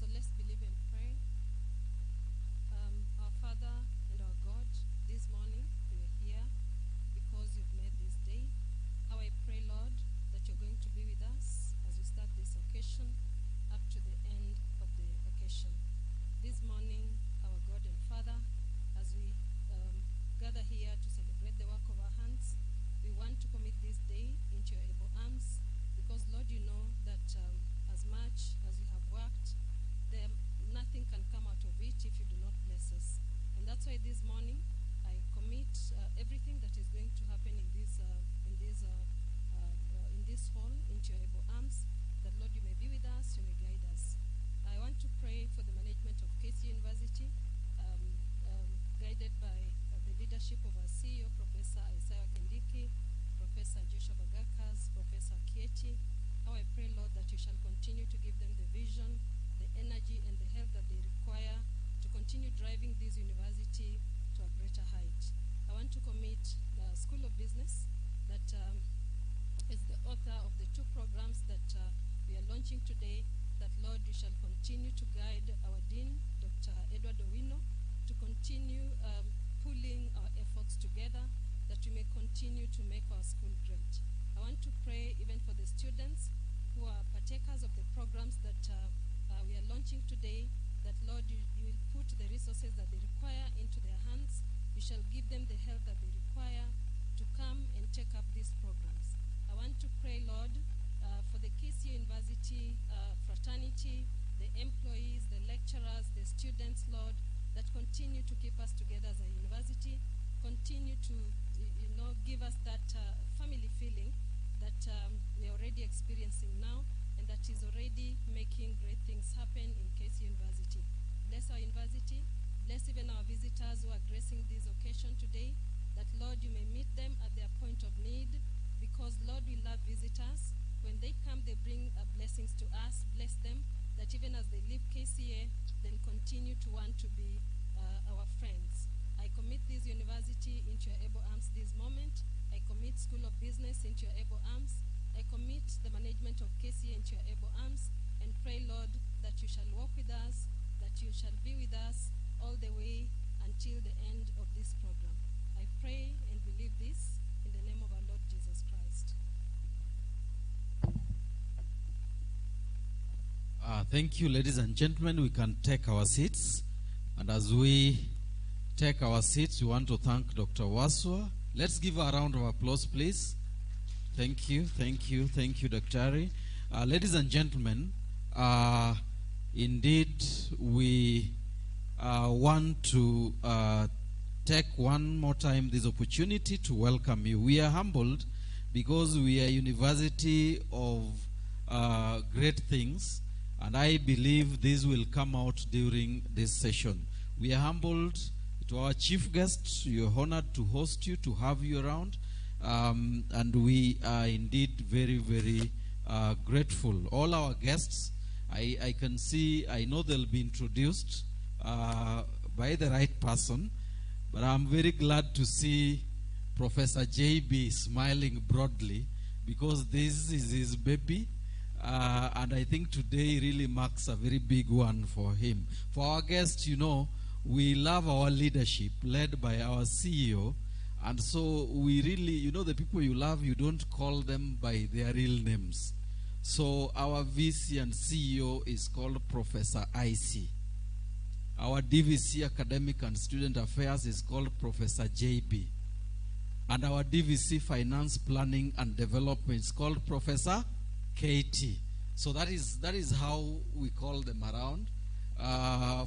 So let's believe and pray. Our Father and our God, this morning we are here because you've made this day. How I pray, Lord, that you're going to be with us as we start this occasion up to the end of the occasion. This morning, our God and Father, as we gather here to celebrate the work of our hands, we want to commit this day into your able arms because, Lord, you know that as much as we have worked, nothing can come out of it if you do not bless us. And that's why this morning I commit everything that is going to happen in this hall into your able arms, that, Lord, you may be with us, you may guide us. I want to pray for the management of KCA University, guided by the leadership of our CEO, Professor Isaiah Kendiki, Professor Joshua Bagakas, Professor Kieti. How I pray, Lord, that you shall continue to give them the vision, the energy, and the help that they require to continue driving this university to a greater height. I want to commit the School of Business that is the author of the two programs that we are launching today, that, Lord, you shall continue to guide our Dean, Dr. Edward Owino, to continue pulling our efforts together, that we may continue to make our school great. I want to pray even for the students who are partakers of the programs that we are launching today, that, Lord, you will put the resources that they require into their hands. You shall give them the help that they require to come and take up these programs. I want to pray, Lord, for the KCA University fraternity, the employees, the lecturers, the students, Lord, that continue to keep us together as a university, continue to, give us that family feeling that we are already experiencing now, and that is already making great things happen in KCA University. Bless our university, bless even our visitors who are gracing this occasion today, that, Lord, you may meet them at their point of need, because, Lord, we love visitors. When they come, they bring blessings to us. Bless them, that even as they leave KCA, they'll continue to want to be our friends. I commit this university into your able arms this moment. I commit School of Business into your able arms. I commit the management of KCA into your able arms, and pray, Lord, that you shall walk with us, that you shall be with us all the way until the end of this program. I pray and believe this in the name of our Lord Jesus Christ. Thank you, ladies and gentlemen. We can take our seats. And as we take our seats, we want to thank Dr. Waswa. Let's give her a round of applause, please. Thank you, thank you, thank you, Dr. Ladies and gentlemen, indeed, we want to take one more time this opportunity to welcome you. We are humbled because we are a university of great things, and I believe this will come out during this session. We are humbled to our chief guest. We are honored to host you, to have you around, and we are indeed very, very grateful. All our guests, I can see, I know they'll be introduced by the right person, but I'm very glad to see Professor JB smiling broadly, because this is his baby, and I think today really marks a very big one for him. For our guests, we love our leadership led by our CEO, and so we really, the people you love, you don't call them by their real names. So our VC and CEO is called Professor IC. Our DVC Academic and Student Affairs is called Professor JB. And our DVC Finance Planning and Development is called Professor KT. So that is how we call them around.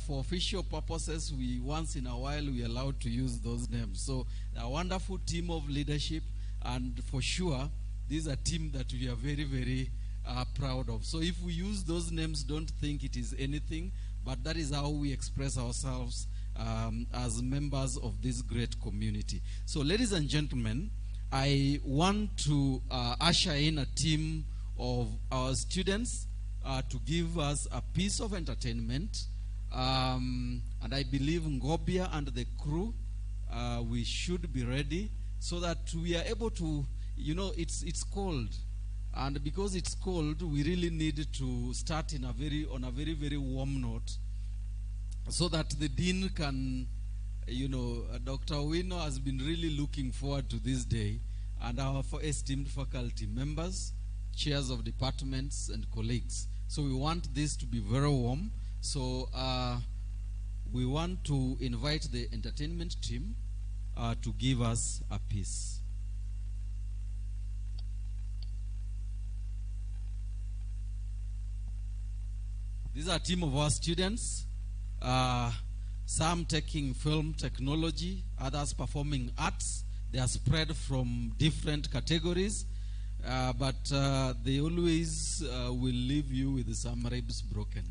For official purposes, once in a while we are allowed to use those names. So a wonderful team of leadership, and for sure, this is a team that we are very, very proud of. So if we use those names, don't think it is anything, but that is how we express ourselves as members of this great community. So ladies and gentlemen, I want to usher in a team of our students to give us a piece of entertainment, and I believe Ngobia and the crew, we should be ready so that we are able to, it's cold, And because it's cold, we really need to start on a very, very warm note, so that the dean can, Dr. Owino has been really looking forward to this day, and our esteemed faculty members, chairs of departments, and colleagues. So we want this to be very warm. So we want to invite the entertainment team to give us a piece. These are a team of our students, some taking film technology, others performing arts. They are spread from different categories, but they always will leave you with some ribs broken.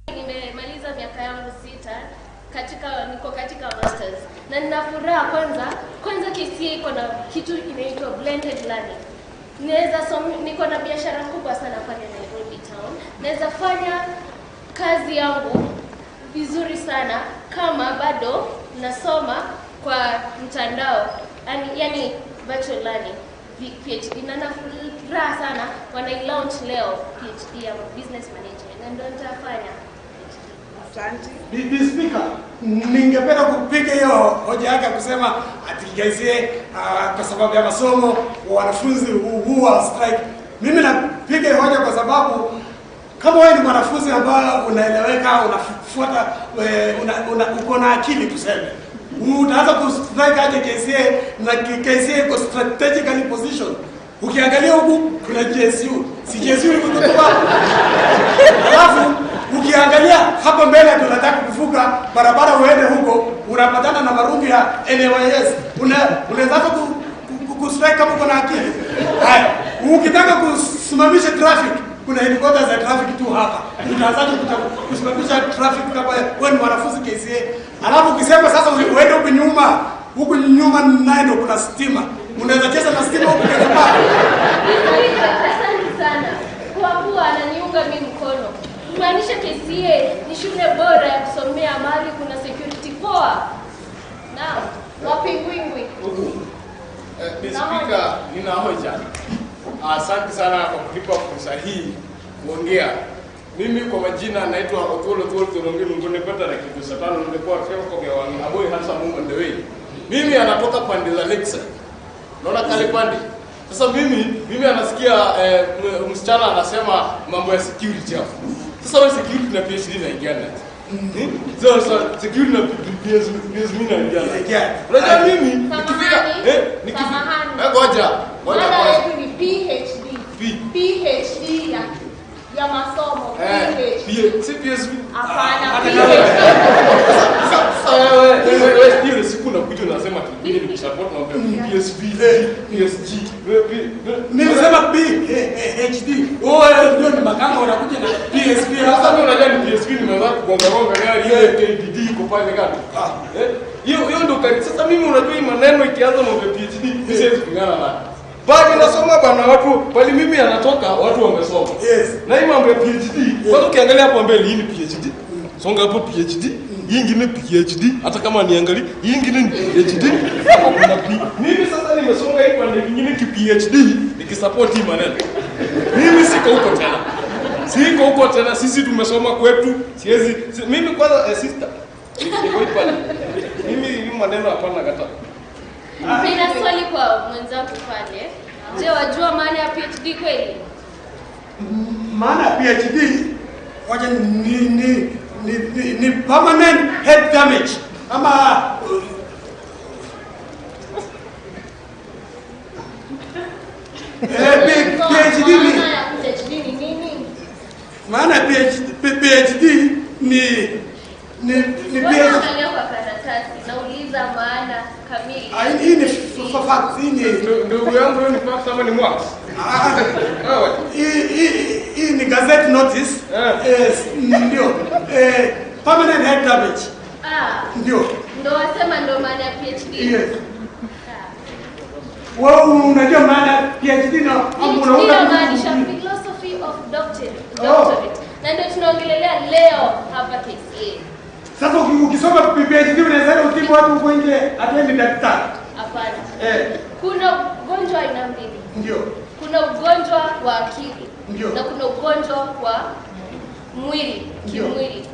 Nimemaliza miaka yangu 6 niko katika masters. Na nina furaha kwanza KCA iko na kitu inaitwa blended learning. Niko na biashara kubwa sana pale Nairobi town. Naweza fanya kazi yangu vizuri sana kama bado nasoma kwa mtandao. Yani virtual learning. PhD na nafuraha sana wanai-launch leo PhD ya business management na ndio nitafanya. Asante. Bibi Speaker, ningependa kupiga hiyo hoja yake kusema ati KCA kwa sababu ya masomo wanafunzi huwa strike. Mimi napiga hoja kwa sababu kama wewe ni mwanafunzi ambaye unaeleweka, unafuata uko na akili tuseme, utaanza kustrike aje KCA na KCA iko strategically position. Ukiangalia huku kuna GSU, si GSU ni kutoka alafu ukiangalia hapa mbele tunataka kuvuka barabara uende huko, unapatana na marungi ya NYS. Unaweza kustrike kama uko na akili. Haya, ukitaka kusimamisha traffic, kuna headquarters za traffic tu hapa. Utaanza kusimamisha traffic kama wewe ni mwanafunzi KCA. Alafu ukisema sasa uende huko nyuma nayo kuna stima. Unaweza cheza na stima huko kwenye paa. Asante sana. Kwa kuwa ananiunga mimi mkono. Maanisha KCA ni shule bora ya kusomea mali kuna security poa. Naam, wapingwingwi. Speaker, nina hoja. Asante sana kwa kunipa fursa hii kuongea. Mimi kwa majina naitwa Otolo Tolongi Mngone pata na kitu satano nimekuwa kwa kwa Aboi hasa Mungu on the way. Mimi anatoka pande za Lexa. Naona kale pande. Sasa mimi anasikia msichana anasema mambo ya security hapo. Sasa wewe security na PhD na ingana. Sasa security na PhD na ingana. Unajua mimi nikifika samahani. ngoja Wala yetu ni PhD. PhD ya masomo. Si PhD. Hapana. Wewe hiyo siku unakuja unasema mimi ni support na PhD. Mimi nasema PhD. Ndio ni makanga unakuja na PhD. Sasa mimi unajua ni PhD nimeanza kugonga gari ile KPD iko pale gani? Hiyo ndio kali. Sasa mimi unajua hii maneno ikianza mambo ya PhD siwezi kupingana nayo. Bali nasoma bana watu, bali mimi anatoka watu wamesoma. Yes. Na hii mambo ya PhD, kwanza ukiangalia hapo mbele hii ni PhD. Songa hapo PhD, hii nyingine PhD, hata kama niangalie, hii nyingine ni PhD, hapo kuna P. Mimi sasa nimesonga hii pande nyingine ki PhD, nikisupport hii maneno. Mimi siko huko tena. Siko huko tena, sisi tumesoma kwetu, siwezi mimi kwanza sister. Niko pale. Mimi maneno hapana kata. Nina swali kwa mwenzangu pale. Je, wajua maana ya PhD kweli? Maana ya PhD waje ni permanent head damage ama PhD ni nini? maana ya PhD ni Angalia kwa karatasi nauliza maana kamili. hii ni facts, hii ni ndugu yangu ni facts ama ni mwaka? hii ni gazette notice. Ndio permanent head damage. Ndio wasema ndio maana ya PhD. Yes. Wewe unajua maana ya PhD na unamaanisha philosophy of doctorate. Na ndio tunaongelea leo hapa KCA. Sasa ukisoma PhD unaweza utibu watu huko nje atende daktari. Hapana. Kuna ugonjwa aina mbili. Ndio. Kuna ugonjwa wa akili. Ndio. Na kuna ugonjwa wa mwili, kimwili.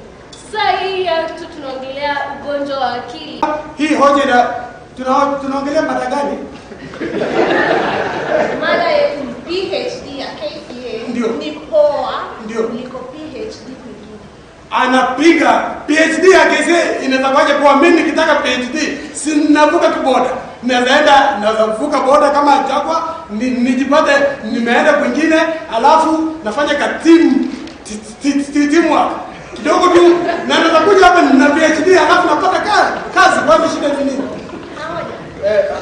Sasa hii tu tunaongelea ugonjwa wa akili. Hii hoja tunaongelea mada gani? Mada yetu PhD ya KCA. Ndio. Ni poa. Ndio. Kuliko PhD kwingine. Anapiga PhD ya KCA inaweza kwaje kwa mimi nikitaka PhD sinavuka tu boda. Naweza kuvuka boda kama Jagwa nijipate nimeenda kwingine alafu nafanya ka teamwork kidogo tu na naweza kuja hapa na PhD alafu napata kazi kwa shida ni nini?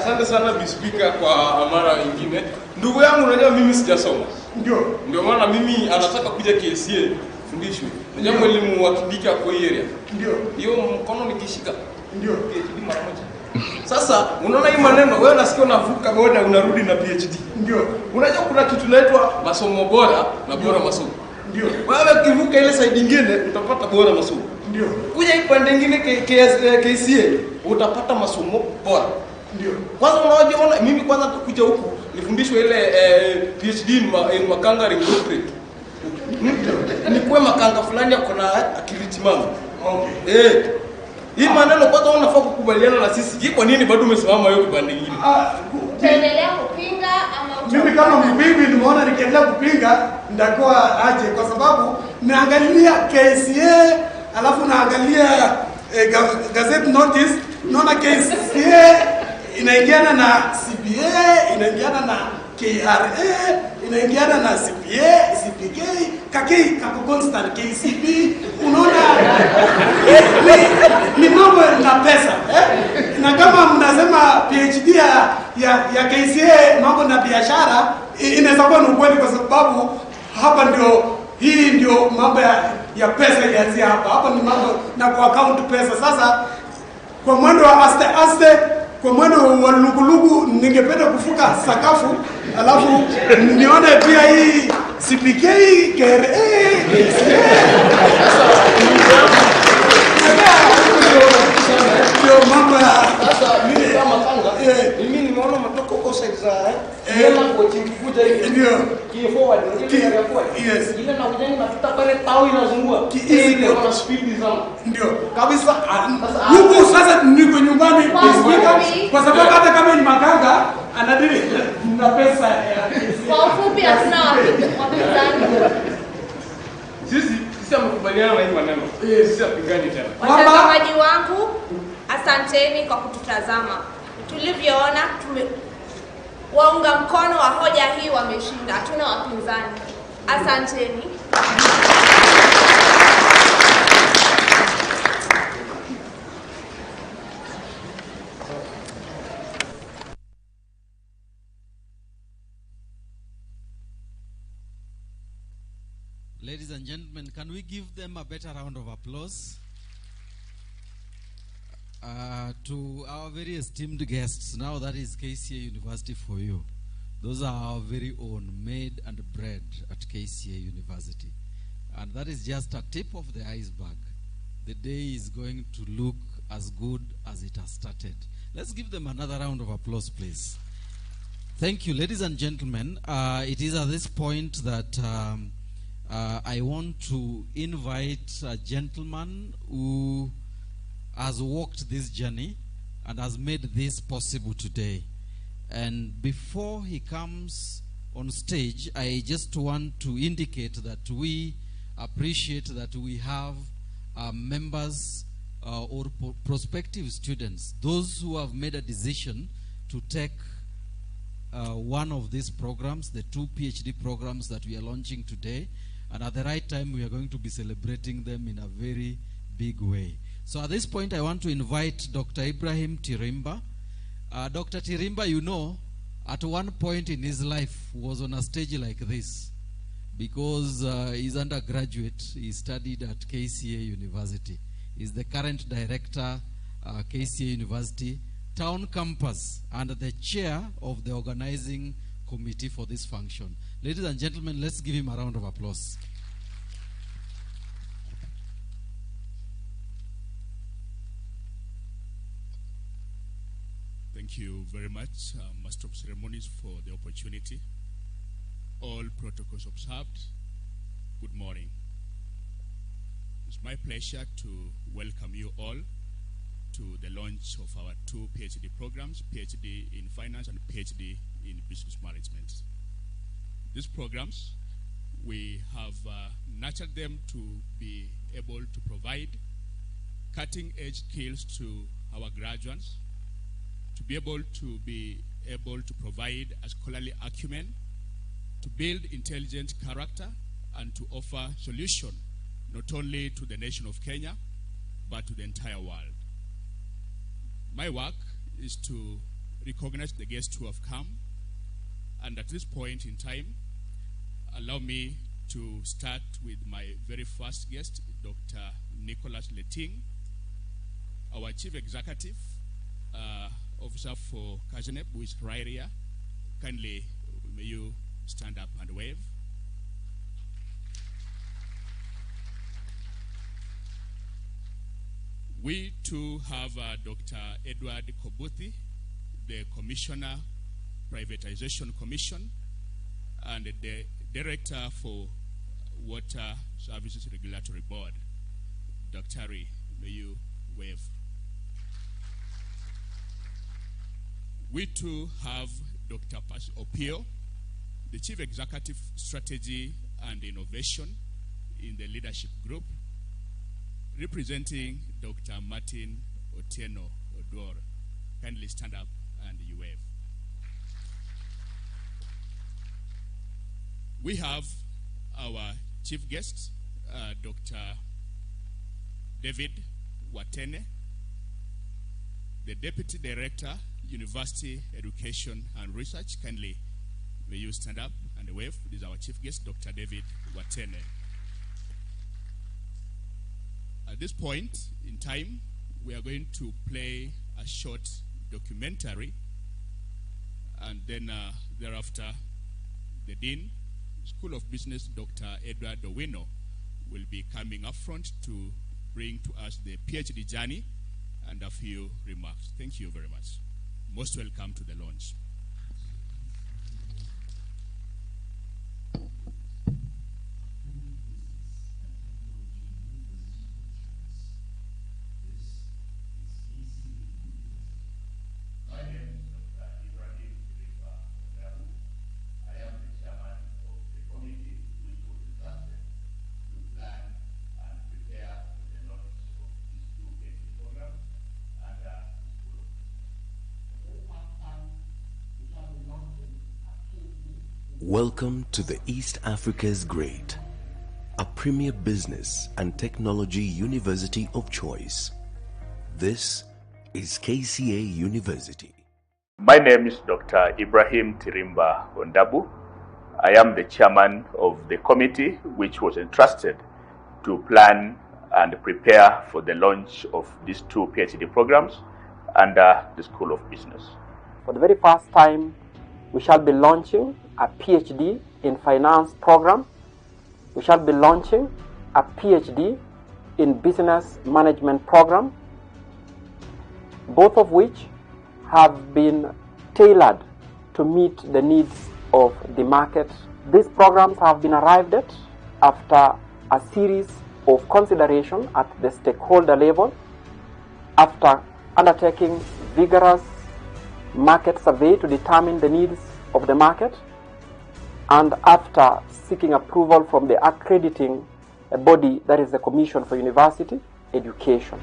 Asante sana Bi Speaker kwa mara nyingine. Ndugu yangu unajua mimi sijasoma. Ndio maana mimi anataka kuja KCA fundishwe. Unajua mwalimu wa kidika kwa area. Hiyo mkono nikishika. PhD mara moja. Sasa unaona hii maneno wewe unasikia unavuka boda unarudi na PhD. Unajua kuna kitu inaitwa masomo bora na bora masomo. Wewe ukivuka ile side nyingine utapata bora masomo. Kuja hii pande nyingine KCA utapata masomo bora. Kwanza unaona mimi kwanza kuja huku nifundishwe ile PhD in makanga recruitment. Nikuwe makanga fulani yako na akili timamu. Hii maneno kwanza unafaa kukubaliana na sisi. Hii kwa nini bado umesimama hiyo kipande kingine? Utaendelea kupinga ama mimi kama mpingi nimeona nikiendelea kupinga ndakuwa aje kwa sababu naangalia KCA alafu naangalia gazette notice naona KCA inaingiana na CPA inaingiana na KRA inaingiana na CPA CPK kako constant KCB unaona ni mambo na pesa na kama mnasema PhD ya KCA mambo na biashara inaweza kuwa ni ukweli kwa sababu hapa hii ndio mambo ya pesa ilianzia hapa ni mambo na kwa account pesa. Sasa kwa mwendo wa aste kwa mwendo wa lugulugu ningependa kufuka sakafu alafu nione pia hii CPK KRA ndio mambo ya sasa mimi kama kanga mimi nimeona matoko kwa side za yema kwa kuja hivi ndio ki forward ile ya forward ile na ujani mafuta pale tao inazungua ile kwa speed sana ndio kabisa huko sasa niko nyumbani kwa sababu hata kama ni makanga anadili na pesa kwa ufupi hatuna wapinzani. Sisi amekubaliana na hii maneno. Sisi apingani tena. Watazamaji wangu, asanteni kwa kututazama. Tulivyoona waunga mkono wa hoja hii wameshinda, hatuna wapinzani. Asanteni. Ladies and gentlemen, can we give them a better round of applause? To our very esteemed guests, now that is KCA University for you. Those are our very own, made and bred at KCA University. And that is just a tip of the iceberg. The day is going to look as good as it has started. Let's give them another round of applause, please. Thank you, ladies and gentlemen. It is at this point that I want to invite a gentleman who has walked this journey and has made this possible today. And before he comes on stage, I just want to indicate that we appreciate that we have members or prospective students, those who have made a decision to take one of these programs, the 2 PhD programs that we are launching today. And at the right time, we are going to be celebrating them in a very big way. So at this point, I want to invite Dr. Ibrahim Tirimba. Dr. Tirimba, you know, at one point in his life was on a stage like this because he's undergraduate. He studied at KCA University. He's the current director, KCA University, town campus, and the chair of the organizing committee for this function. Ladies and gentlemen, let's give him a round of applause. Thank you very much, Master of Ceremonies, for the opportunity. All protocols observed, good morning. It's my pleasure to welcome you all to the launch of our 2 PhD programs, PhD in Finance and PhD in Business Management. These programs, we have nurtured them to be able to provide cutting-edge skills to our graduates, to be able to provide a scholarly acumen, to build intelligent character, and to offer solution not only to the nation of Kenya, but to the entire world. My work is to recognize the guests who have come, and at this point in time, allow me to start with my very first guest, Dr. Nicholas Leting, our Chief Executive Officer for KCA, who is right here. Kindly, may you stand up and wave. We too have Dr. Edward Kobuthi, the Commissioner, Privatization Commission, and the Director for Water Services Regulatory Board. Dr. Ri, may you wave. We too have Dr. Pas Opio, the Chief Executive Strategy and Innovation in the Leadership Group, representing Dr. Martin Otieno Odor. Kindly stand up and you wave. We have our chief guest, Dr. David Watene, the Deputy Director, University Education and Research. Kindly, may you stand up and wave. This is our chief guest, Dr. David Watene. At this point in time, we are going to play a short documentary, and then thereafter, the Dean, School of Business, Dr. Edward Owino, will be coming up front to bring to us the PhD journey and a few remarks. Thank you very much. Most welcome to the launch. Welcome to the East Africa's Great, a premier business and technology university of choice. This is KCA University. My name is Dr. Ibrahim Tirimba Ondabu. I am the chairman of the committee which was entrusted to plan and prepare for the launch of these two PhD programs under the School of Business. For the very first time, we shall be launching a PhD in Finance program. We shall be launching a PhD in Business Management program, both of which have been tailored to meet the needs of the market. These programs have been arrived at after a series of consideration at the stakeholder level, after undertaking vigorous market survey to determine the needs of the market, and after seeking approval from the accrediting body, that is the Commission for University Education.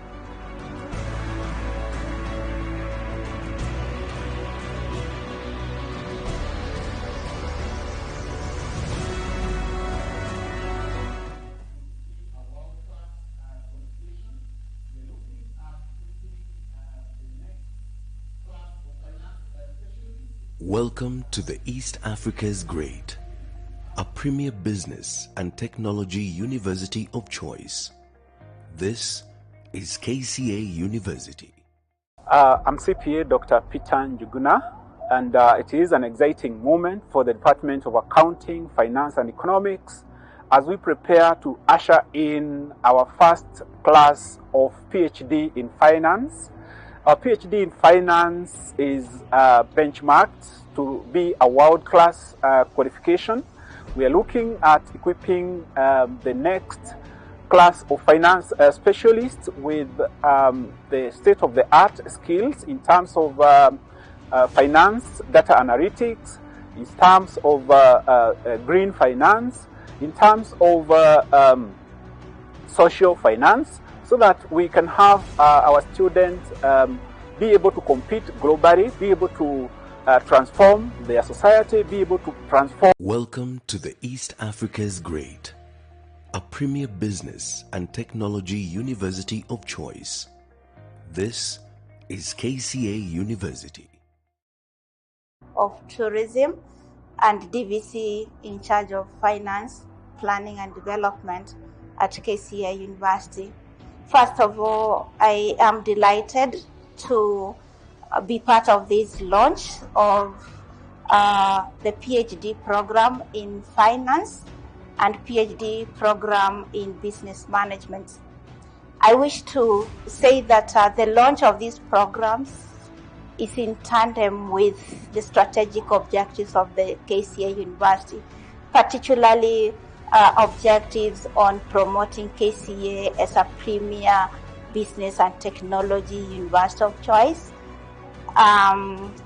Welcome to the East Africa's Great, a premier business and technology university of choice. This is KCA University. I'm CPA Dr. Peter Njuguna, and it is an exciting moment for the Department of Accounting, Finance and Economics as we prepare to usher in our first class of PhD in Finance. Our PhD in Finance is benchmarked to be a world-class qualification. We are looking at equipping the next class of finance specialists with the state-of-the-art skills in terms of finance, data analytics, in terms of green finance, in terms of social finance, so that we can have our students be able to compete globally, be able to transform their society, be able to transform. Welcome to the East Africa's Great, a premier business and technology university of choice. This is KCA University. Of Tourism and DVC in charge of finance, planning and development at KCA University. First of all, I am delighted to be part of this launch of the PhD program in finance and PhD program in business management. I wish to say that the launch of these programs is in tandem with the strategic objectives of the KCA University, particularly objectives on promoting KCA as a premier business and technology university of choice,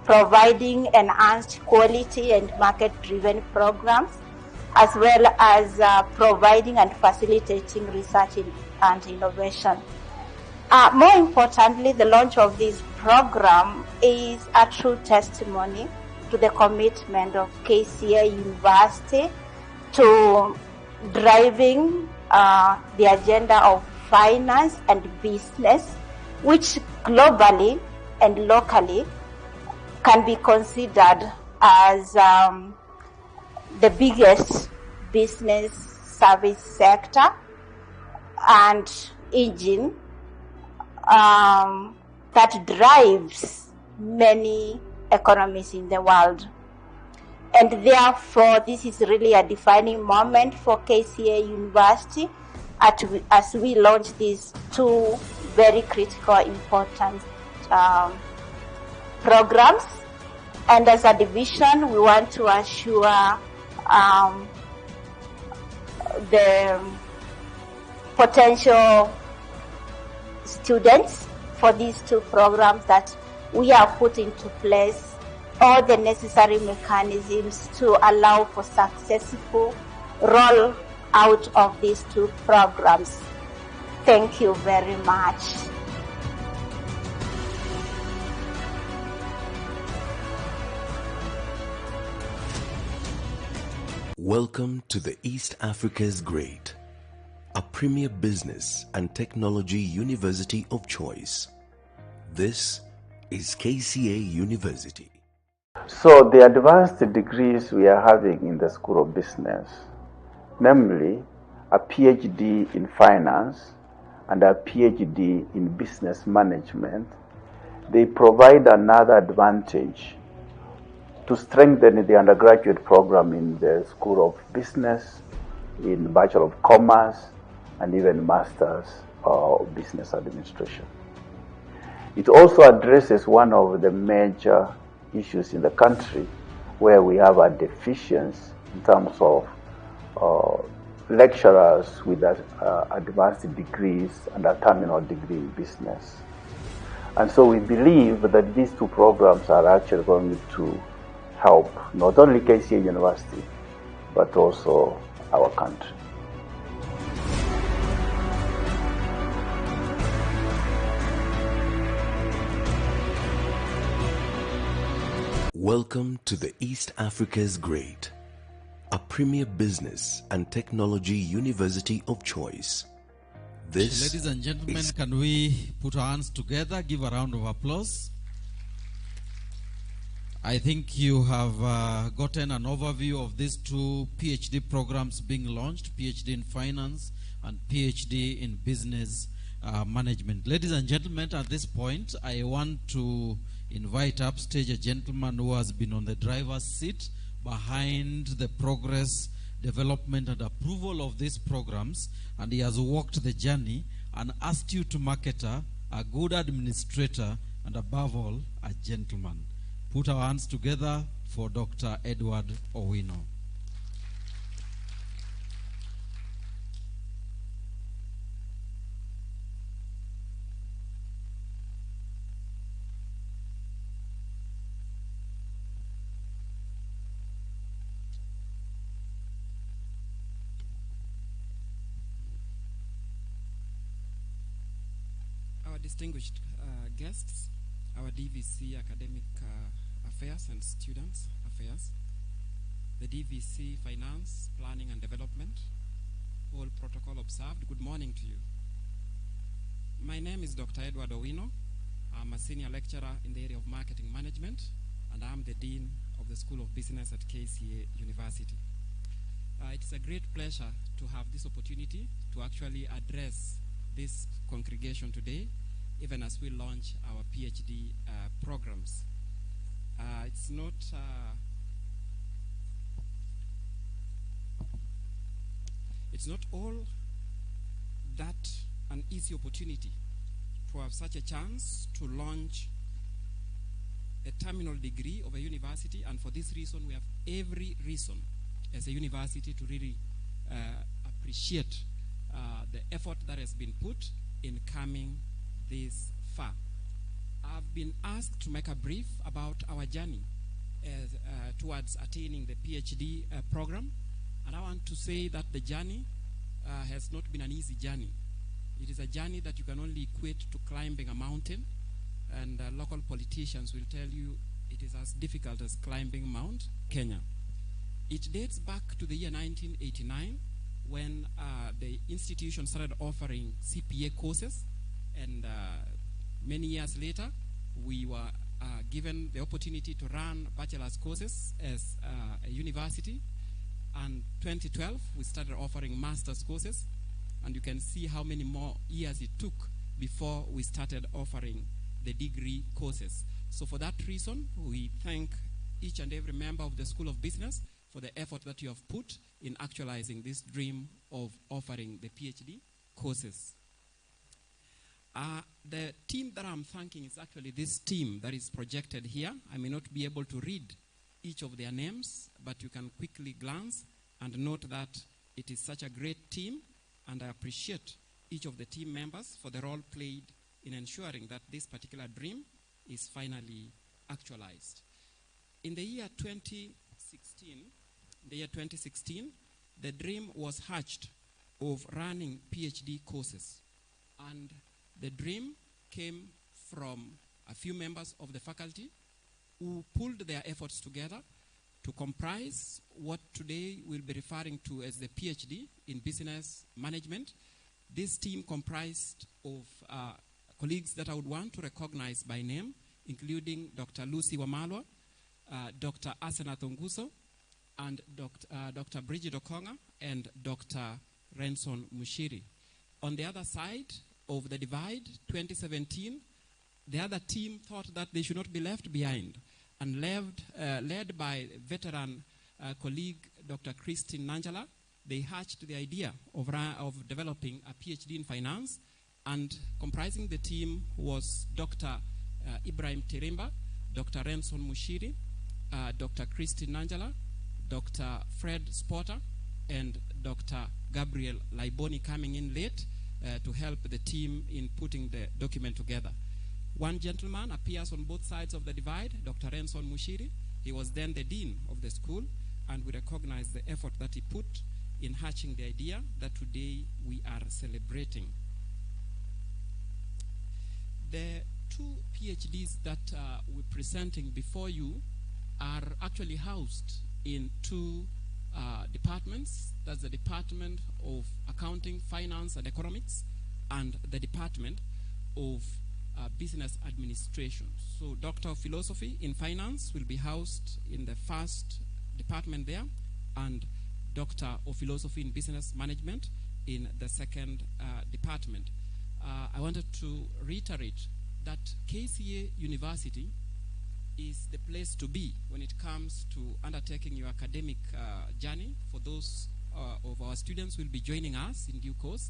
providing enhanced quality and market-driven programs, as well as providing and facilitating research and innovation. More importantly, the launch of this program is a true testimony to the commitment of KCA University to driving the agenda of finance and business, which globally and locally can be considered as the biggest business service sector and engine that drives many economies in the world. And therefore, this is really a defining moment for KCA University as we launch these two very critical, important programs. And as a division, we want to assure the potential students for these two programs that we have put into place all the necessary mechanisms to allow for successful roll out of these two programs. Thank you very much. Welcome to the East Africa's Great, a premier business and technology university of choice. This is KCA University. So the advanced degrees we are having in the School of Business, namely a Ph.D. in Finance and a Ph.D. in Business Management, they provide another advantage to strengthen the undergraduate program in the School of Business, in Bachelor of Commerce, and even Masters of Business Administration. It also addresses one of the major issues in the country where we have a deficiency in terms of lecturers with advanced degrees and a terminal degree in business. And so we believe that these two programs are actually going to help not only KCA University, but also our country. Welcome to the East Africa's Great, a premier business and technology university of choice. Ladies and gentlemen, can we put our hands together, give a round of applause? I think you have gotten an overview of these two PhD programs being launched, PhD in Finance and PhD in Business Management. Ladies and gentlemen, at this point, I want to invite upstage a gentleman who has been on the driver's seat behind the progress, development, and approval of these programs, and he has walked the journey and asked you to marketer, a good administrator, and above all, a gentleman. Put our hands together for Dr. Edward Owino. Our distinguished guests, our DVC Academic Affairs and Students Affairs, the DVC Finance, Planning and Development, all protocol observed, good morning to you. My name is Dr. Edward Owino. I'm a senior lecturer in the area of marketing management, and I'm the Dean of the School of Business at KCA University. It's a great pleasure to have this opportunity to actually address this congregation today, even as we launch our PhD programs. It's not all that an easy opportunity to have such a chance to launch a terminal degree of a university, and for this reason we have every reason as a university to really appreciate the effort that has been put in coming this far. I've been asked to make a brief about our journey towards attaining the PhD program, and I want to say that the journey has not been an easy journey. It is a journey that you can only equate to climbing a mountain, and local politicians will tell you it is as difficult as climbing Mount Kenya. It dates back to the year 1989 when the institution started offering CPA courses, and many years later we were given the opportunity to run bachelor's courses as a university, and 2012 we started offering master's courses, and you can see how many more years it took before we started offering the degree courses. So for that reason, we thank each and every member of the School of Business for the effort that you have put in actualizing this dream of offering the PhD courses. The team that I'm thanking is actually this team that is projected here. I may not be able to read each of their names, but you can quickly glance and note that it is such a great team, and I appreciate each of the team members for the role played in ensuring that this particular dream is finally actualized. In the year 2016, the dream was hatched of running PhD courses, and the dream came from a few members of the faculty who pulled their efforts together to comprise what today we'll be referring to as the PhD in Business Management. This team comprised of colleagues that I would want to recognize by name, including Dr. Lucy Wamalwa, Dr. Asena Thonguso, and Dr. Bridget Okonga, and Dr. Renson Mushiri. On the other side of the divide, 2017, the other team thought that they should not be left behind, and led by veteran colleague Dr. Christine Nanjala, they hatched the idea of developing a PhD in finance, and comprising the team was Dr. Ibrahim Tirimba, Dr. Renson Mushiri, Dr. Christine Nanjala, Dr. Fred Spotter, and Dr. Gabriel Laiboni coming in late to help the team in putting the document together. One gentleman appears on both sides of the divide, Dr. Renson Mushiri. He was then the dean of the school, and we recognize the effort that he put in hatching the idea that today we are celebrating. The two PhDs that we're presenting before you are actually housed in two departments. That's the Department of Accounting, Finance, and Economics, and the Department of Business Administration. So Doctor of Philosophy in Finance will be housed in the first department there, and Doctor of Philosophy in Business Management in the second department. I wanted to reiterate that KCA University is the place to be when it comes to undertaking your academic journey. For those of our students who will be joining us in due course,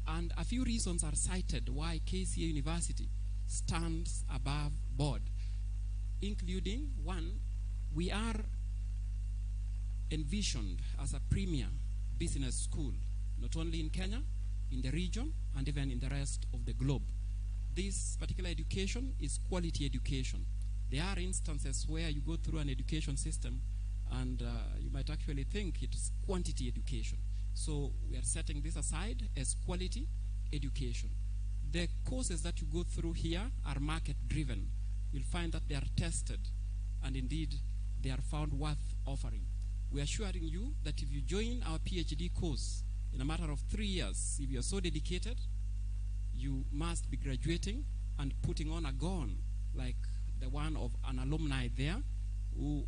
and a few reasons are cited why KCA University stands above board, including one, we are envisioned as a premier business school, not only in Kenya, in the region, and even in the rest of the globe. This particular education is quality education. There are instances where you go through an education system and you might actually think it is quantity education. So we are setting this aside as quality education. The courses that you go through here are market driven. You'll find that they are tested, and indeed they are found worth offering. We are assuring you that if you join our PhD course in a matter of 3 years, if you are so dedicated, you must be graduating and putting on a gown like the one of an alumni there who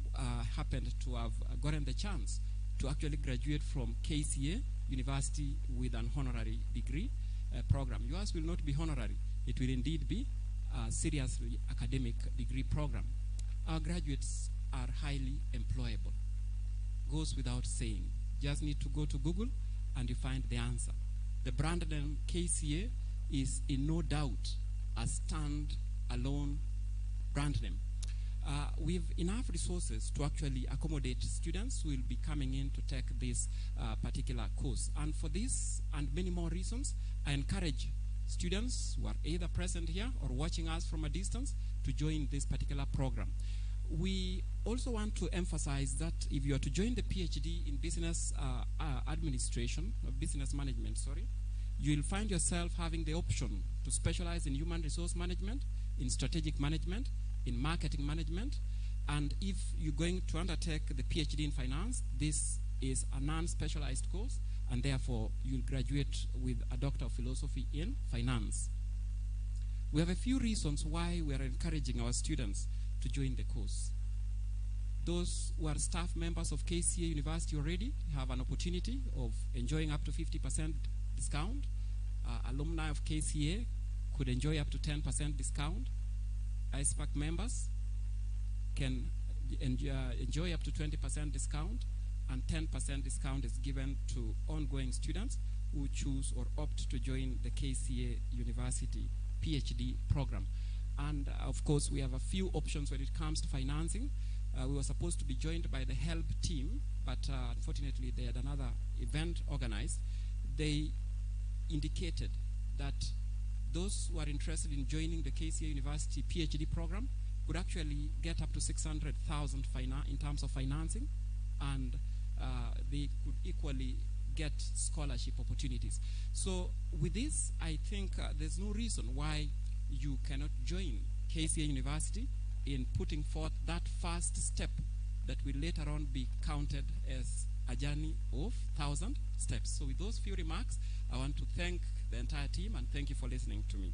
happened to have gotten the chance to actually graduate from KCA University with an honorary degree program. Yours will not be honorary. It will indeed be a seriously academic degree program. Our graduates are highly employable. Goes without saying. Just need to go to Google and you find the answer. The brand name KCA is in no doubt a stand-alone brand name. We have enough resources to actually accommodate students who will be coming in to take this particular course. And for this and many more reasons, I encourage students who are either present here or watching us from a distance to join this particular program. We also want to emphasize that if you are to join the PhD in business administration, or business management, sorry, you will find yourself having the option to specialize in human resource management, in strategic management, in marketing management, and if you're going to undertake the PhD in finance, this is a non-specialized course, and therefore you'll graduate with a Doctor of Philosophy in Finance. We have a few reasons why we are encouraging our students to join the course. Those who are staff members of KCA University already have an opportunity of enjoying up to 50% discount. Alumni of KCA could enjoy up to 10% discount. ISPAC members can enjoy up to 20% discount, and 10% discount is given to ongoing students who choose or opt to join the KCA University PhD program. And of course, we have a few options when it comes to financing. We were supposed to be joined by the HELP team, but unfortunately they had another event organized. They indicated that those who are interested in joining the KCA University PhD program could actually get up to 600,000 in terms of financing, and they could equally get scholarship opportunities. So with this, I think there's no reason why you cannot join KCA University in putting forth that first step that will later on be counted as a journey of 1,000 steps. So with those few remarks, I want to thank the entire team and thank you for listening to me.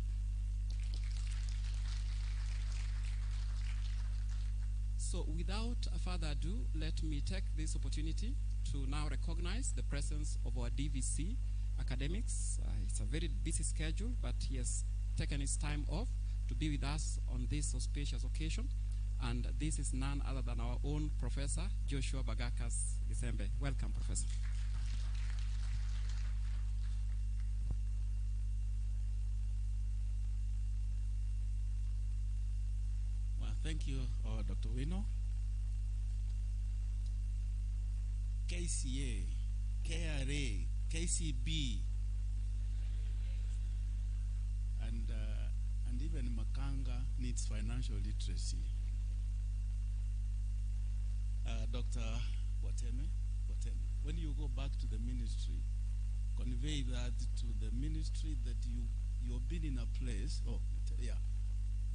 So without further ado, let me take this opportunity to now recognize the presence of our DVC academics. It's a very busy schedule, but he has taken his time off to be with us on this auspicious occasion. And this is none other than our own Professor Joshua Bagakas Gisembe. Welcome, Professor. Well, thank you, Dr. Wino. KCA, KRA, KCB, and even Makanga needs financial literacy. Dr. Wateme, when you go back to the ministry, convey that to the ministry that you have been in a place,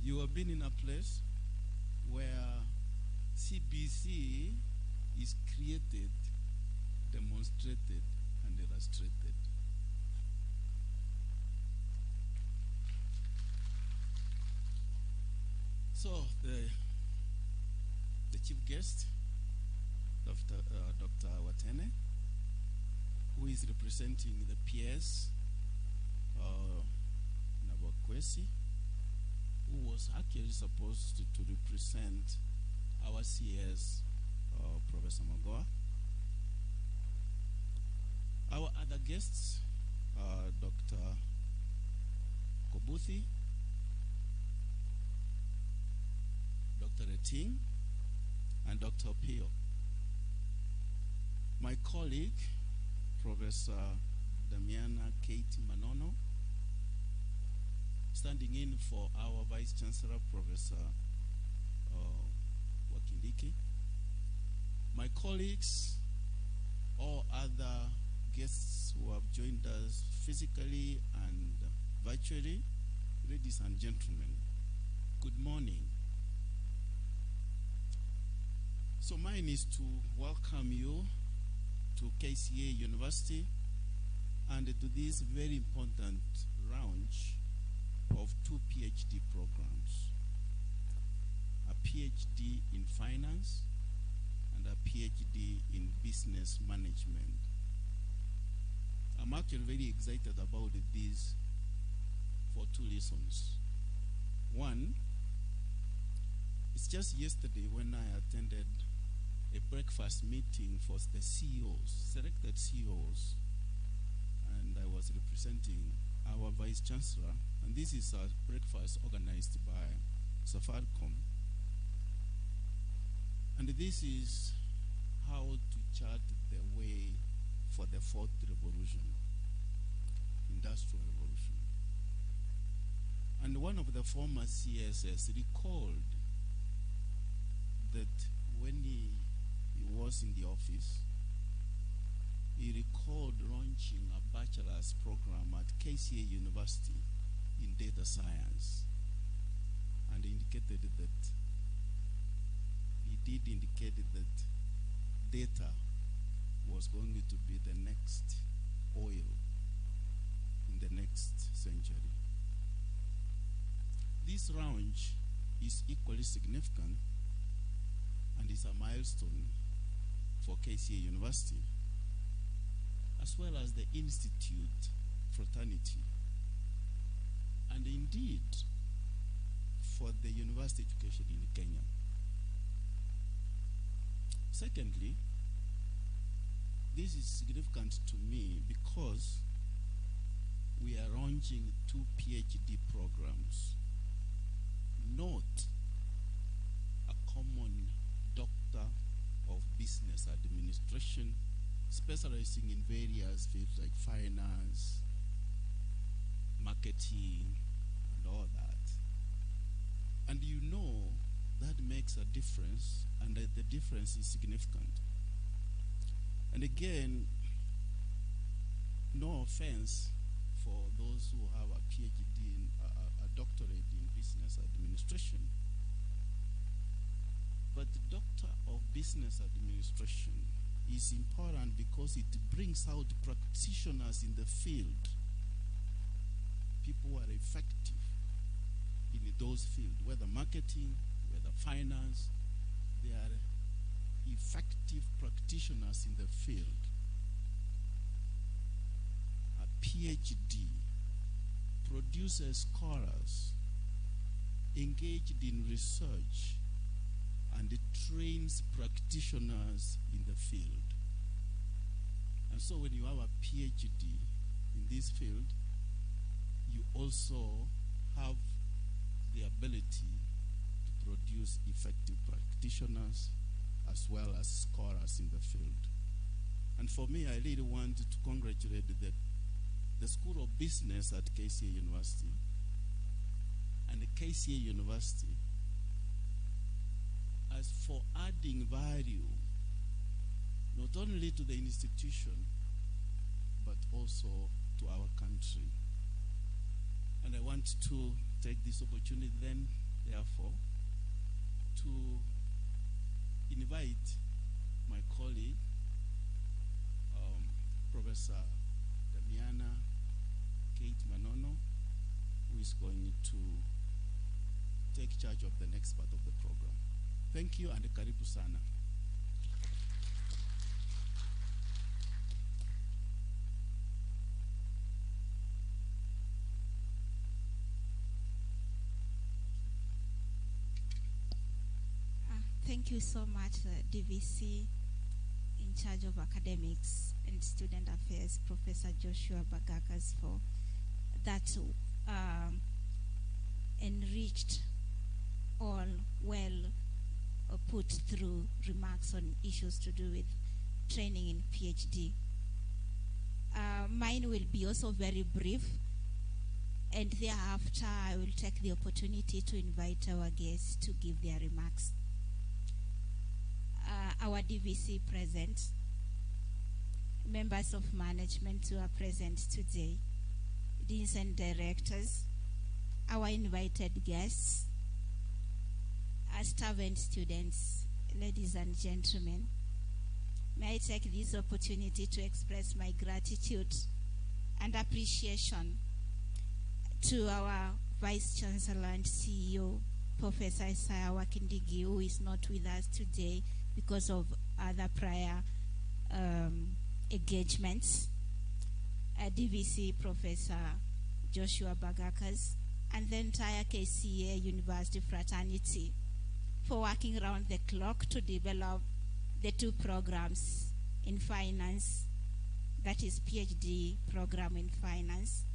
you have been in a place where CBC is created, demonstrated, and illustrated. So the chief guest, Dr. Watene, who is representing the PS, Nabakwesi, who was actually supposed to represent our CS, Professor Magoa. Our other guests, Dr. Kobuthi, Dr. Eting, and Dr. Pio. My colleague, Professor Damiana Kate Manono, standing in for our Vice Chancellor, Professor Wakindiki. My colleagues, all other guests who have joined us physically and virtually, ladies and gentlemen, good morning. So mine is to welcome you to KCA University and to this very important launch of 2 PhD programs, a PhD in finance and a PhD in business management. I'm actually very excited about this for 2 reasons. One, it's just yesterday when I attended a breakfast meeting for the CEOs, selected CEOs, and I was representing our Vice Chancellor, and this is a breakfast organized by Safaricom. And this is how to chart the way for the 4th revolution, industrial revolution. And one of the former CSS recalled that when he was in the office, he recalled launching a bachelor's program at KCA University in data science, and indicated that he did indicate that data was going to be the next oil in the next century. This launch is equally significant and is a milestone for KCA University, as well as the Institute fraternity, and indeed for the university education in Kenya. Secondly, this is significant to me because we are launching 2 PhD programs, not a common doctor of business administration specializing in various fields like finance, marketing, and all that. And you know that makes a difference, and that the difference is significant. And again, no offense for those who have a PhD, a doctorate in business administration, But the Doctor of Business Administration is important because it brings out practitioners in the field, people who are effective in those fields, whether marketing, whether finance. They are effective practitioners in the field. A PhD produces scholars engaged in research and it trains practitioners in the field. And so when you have a PhD in this field, you also have the ability to produce effective practitioners as well as scholars in the field. And for me, I really want to congratulate the School of Business at KCA University and the KCA University as for adding value not only to the institution but also to our country. And I want to take this opportunity then, therefore, to invite my colleague, Professor Damiana Kate Manono, who is going to take charge of the next part of the program. Thank you and karibu sana. Thank you so much, DVC in charge of academics and student affairs, Professor Joshua Bagakas, for that enriched, all well put through remarks on issues to do with training in PhD. Mine will be also very brief, and thereafter I will take the opportunity to invite our guests to give their remarks. Our DVC present, members of management who are present today, deans and directors, our invited guests, our staff and students, ladies and gentlemen, may I take this opportunity to express my gratitude and appreciation to our Vice Chancellor and CEO, Professor Isaiah Wakindigi, who is not with us today because of other prior engagements, DVC Professor Joshua Bagakas, and the entire KCA University fraternity for working around the clock to develop the two programs in finance, that is PhD program in finance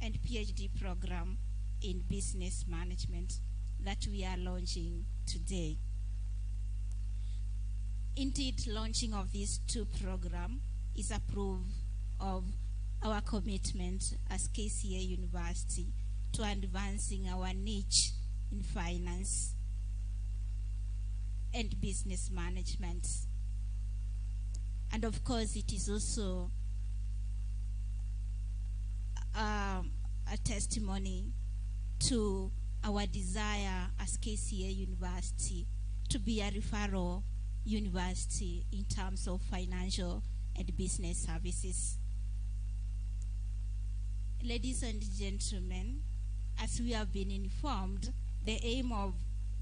and PhD program in business management that we are launching today. Indeed, launching of these two programs is a proof of our commitment as KCA University to advancing our niche in finance and business management. And of course, it is also a testimony to our desire as KCA University to be a referral university in terms of financial and business services. Ladies and gentlemen, as we have been informed, the aim of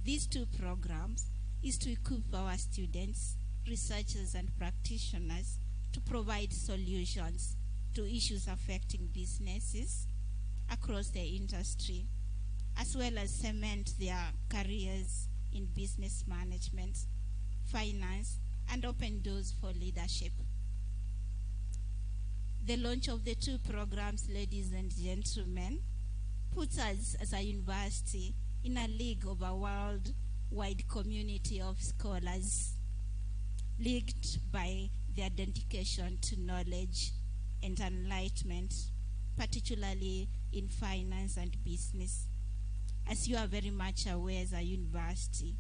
these two programs is to equip our students, researchers, and practitioners to provide solutions to issues affecting businesses across the industry, as well as cement their careers in business management, finance, and open doors for leadership. The launch of the two programs, ladies and gentlemen, puts us as a university in a league of a worldwide community of scholars, linked by their dedication to knowledge and enlightenment, particularly in finance and business. As you are very much aware as a university,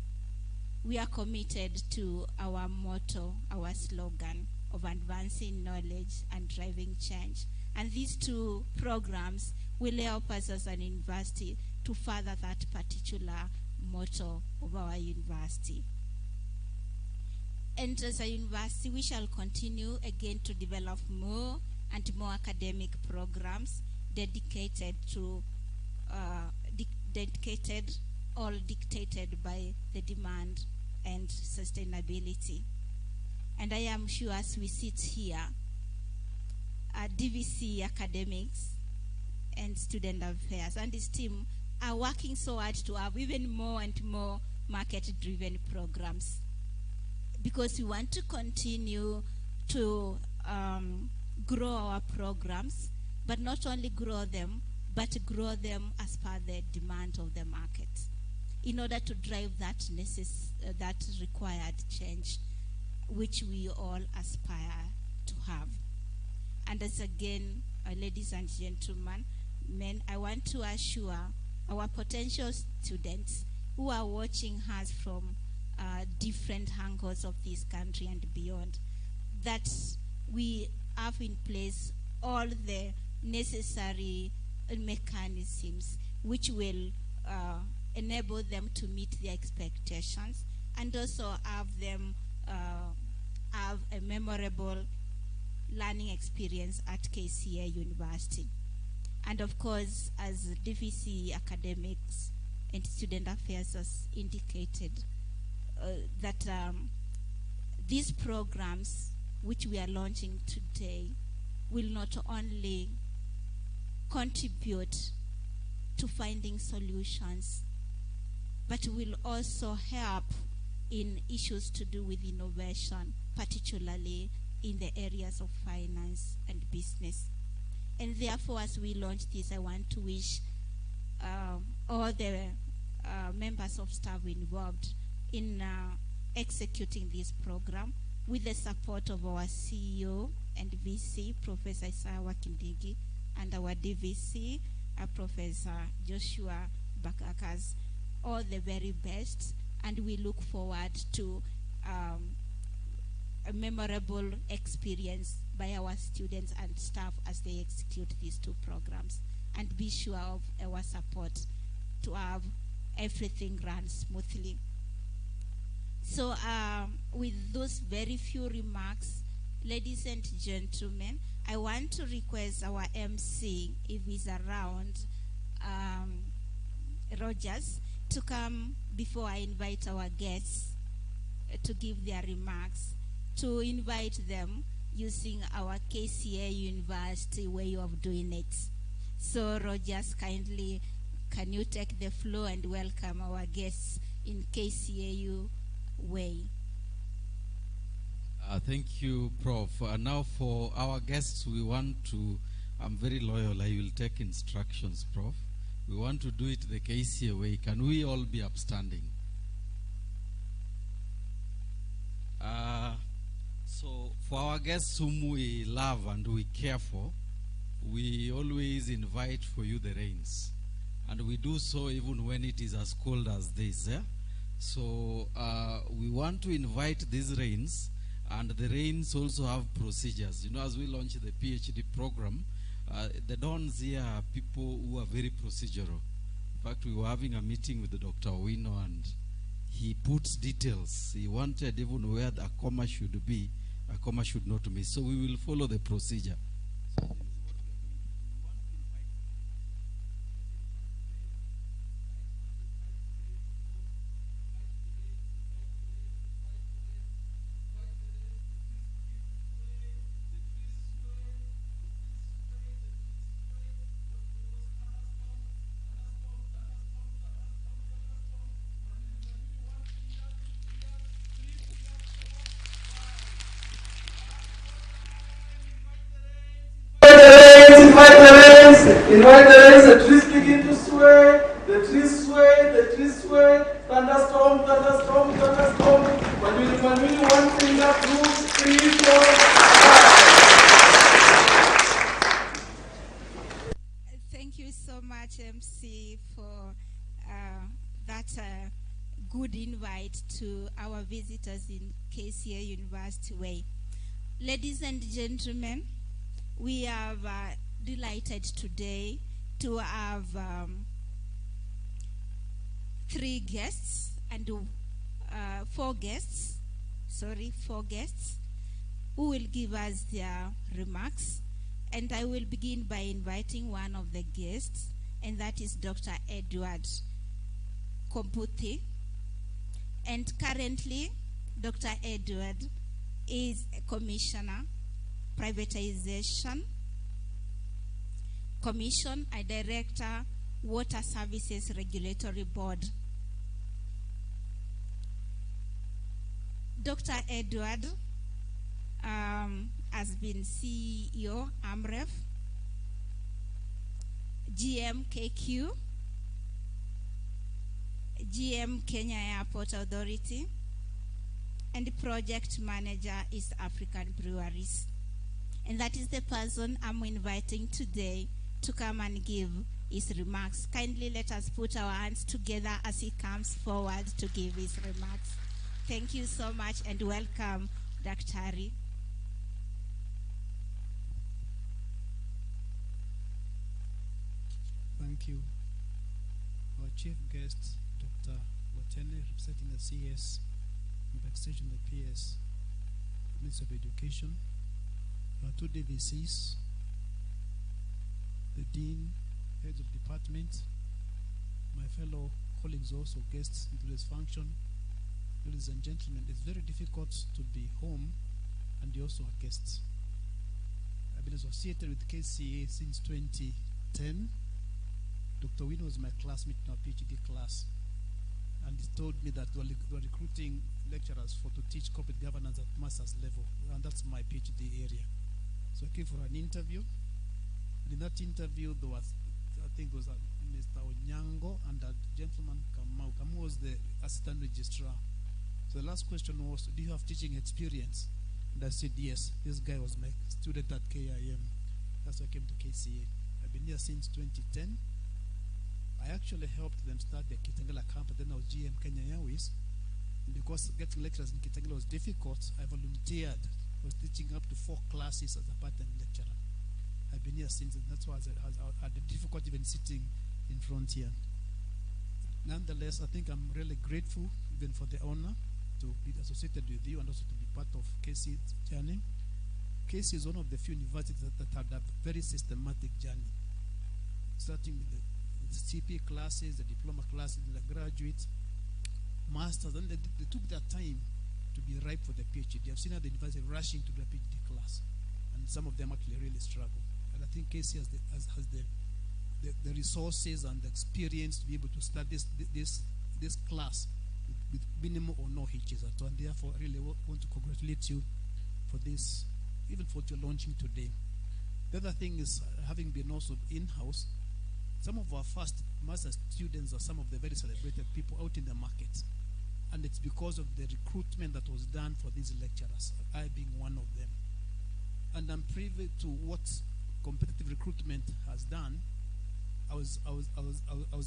we are committed to our motto, our slogan of advancing knowledge and driving change. And these two programs will help us as an university to further that particular motto of our university. And as a university, we shall continue again to develop more and more academic programs dedicated to dictated by the demand and sustainability. And I am sure as we sit here, DVC Academics and Student Affairs and his team are working so hard to have even more and more market-driven programs, because we want to continue to grow our programs, but not only grow them, but grow them as per the demand of the market, in order to drive that that required change, which we all aspire to have. And as again, ladies and gentlemen, I want to assure our potential students who are watching us from different angles of this country and beyond, that we have in place all the necessary mechanisms which will enable them to meet their expectations, and also have them have a memorable learning experience at KCA University. And of course, as DVC Academics and Student Affairs has indicated, that these programs which we are launching today will not only contribute to finding solutions, but will also help in issues to do with innovation, particularly in the areas of finance and business. And therefore, as we launch this, I want to wish all the members of staff involved in executing this program, with the support of our CEO and VC, Professor Isawa Kindigi, and our DVC, Professor Joshua Bakakas, all the very best. And we look forward to a memorable experience by our students and staff as they execute these two programs. And be sure of our support to have everything run smoothly. So with those very few remarks, ladies and gentlemen, I want to request our MC, if he's around, Rogers, to come before I invite our guests to give their remarks, to invite them using our KCA University way of doing it. So Rogers, kindly, can you take the floor and welcome our guests in KCAU way? Thank you, Prof. Now for our guests, we want to, I'm very loyal, I will take instructions, Prof. We want to do it the KCA way. Can we all be upstanding? So for our guests whom we love and we care for, we always invite for you the rains. And we do so even when it is as cold as this. So we want to invite these rains, and the rains also have procedures. You know, as we launch the PhD program, the dons here are people who are very procedural. In fact, we were having a meeting with Dr. Owino, and he puts details. He wanted even where a comma should be, a comma should not miss. So we will follow the procedure. Invite the rains, the trees begin to sway, the trees sway, the trees sway, thunderstorm, thunderstorm, thunderstorm. Manuli, 1 finger, 2, 3, 4, 5. Thank you so much, MC, for that good invite to our visitors in KCA University Way. Ladies and gentlemen, we are delighted today to have 3 guests and 4 guests four guests who will give us their remarks. And I will begin by inviting one of the guests, and that is Dr. Edward Komputhi. And currently, Dr. Edward is a Commissioner, Privatization Commission, a Director, Water Services Regulatory Board. Dr. Edward has been CEO, AMREF, GM KQ, GM Kenya Airport Authority, and Project Manager, East African Breweries. And that is the person I'm inviting today to come and give his remarks. Kindly let us put our hands together as he comes forward to give his remarks. Thank you so much and welcome, Daktari. Thank you. Our chief guest, Dr. Watene, representing the CS, and by extension the PS, Minister of Education, our two DVCs, the Dean, heads of department, my fellow colleagues also, guests in today's function. Ladies and gentlemen, it's very difficult to be home and you're also a guest. I've been associated with KCA since 2010. Dr. Win was my classmate in our PhD class, and he told me that they were recruiting lecturers to teach corporate governance at master's level, and that's my PhD area. So I came for an interview, and in that interview there was, I think there was Mr. Onyango and a gentleman, Kamau. Kamau was the assistant registrar. So the last question was, do you have teaching experience? And I said, yes. This guy was my student at KIM. That's why I came to KCA. I've been here since 2010. I actually helped them start the Kitengela camp, then I was GM Kenya Airways. And because getting lecturers in Kitengela was difficult, I volunteered. I was teaching up to 4 classes as a part-time lecturer. I've been here since, and that's why I had a difficulty even sitting in front here. Nonetheless, I think I'm really grateful even for the honor to be associated with you and also to be part of KC's journey. KC is one of the few universities that had a very systematic journey, starting with the CPA classes, the diploma classes, the graduate, masters, and they took their time to be ripe for the PhD. I've seen at the university rushing to the PhD class, and some of them actually really struggle. And I think KC has the resources and the experience to be able to start this class with minimum or no hitches at all. And therefore, I really want to congratulate you for this, even for what you're launching today. The other thing is, having been also in-house, some of our first master students are some of the very celebrated people out in the market. And it's because of the recruitment that was done for these lecturers, I being one of them. And I'm privy to what competitive recruitment has done. I was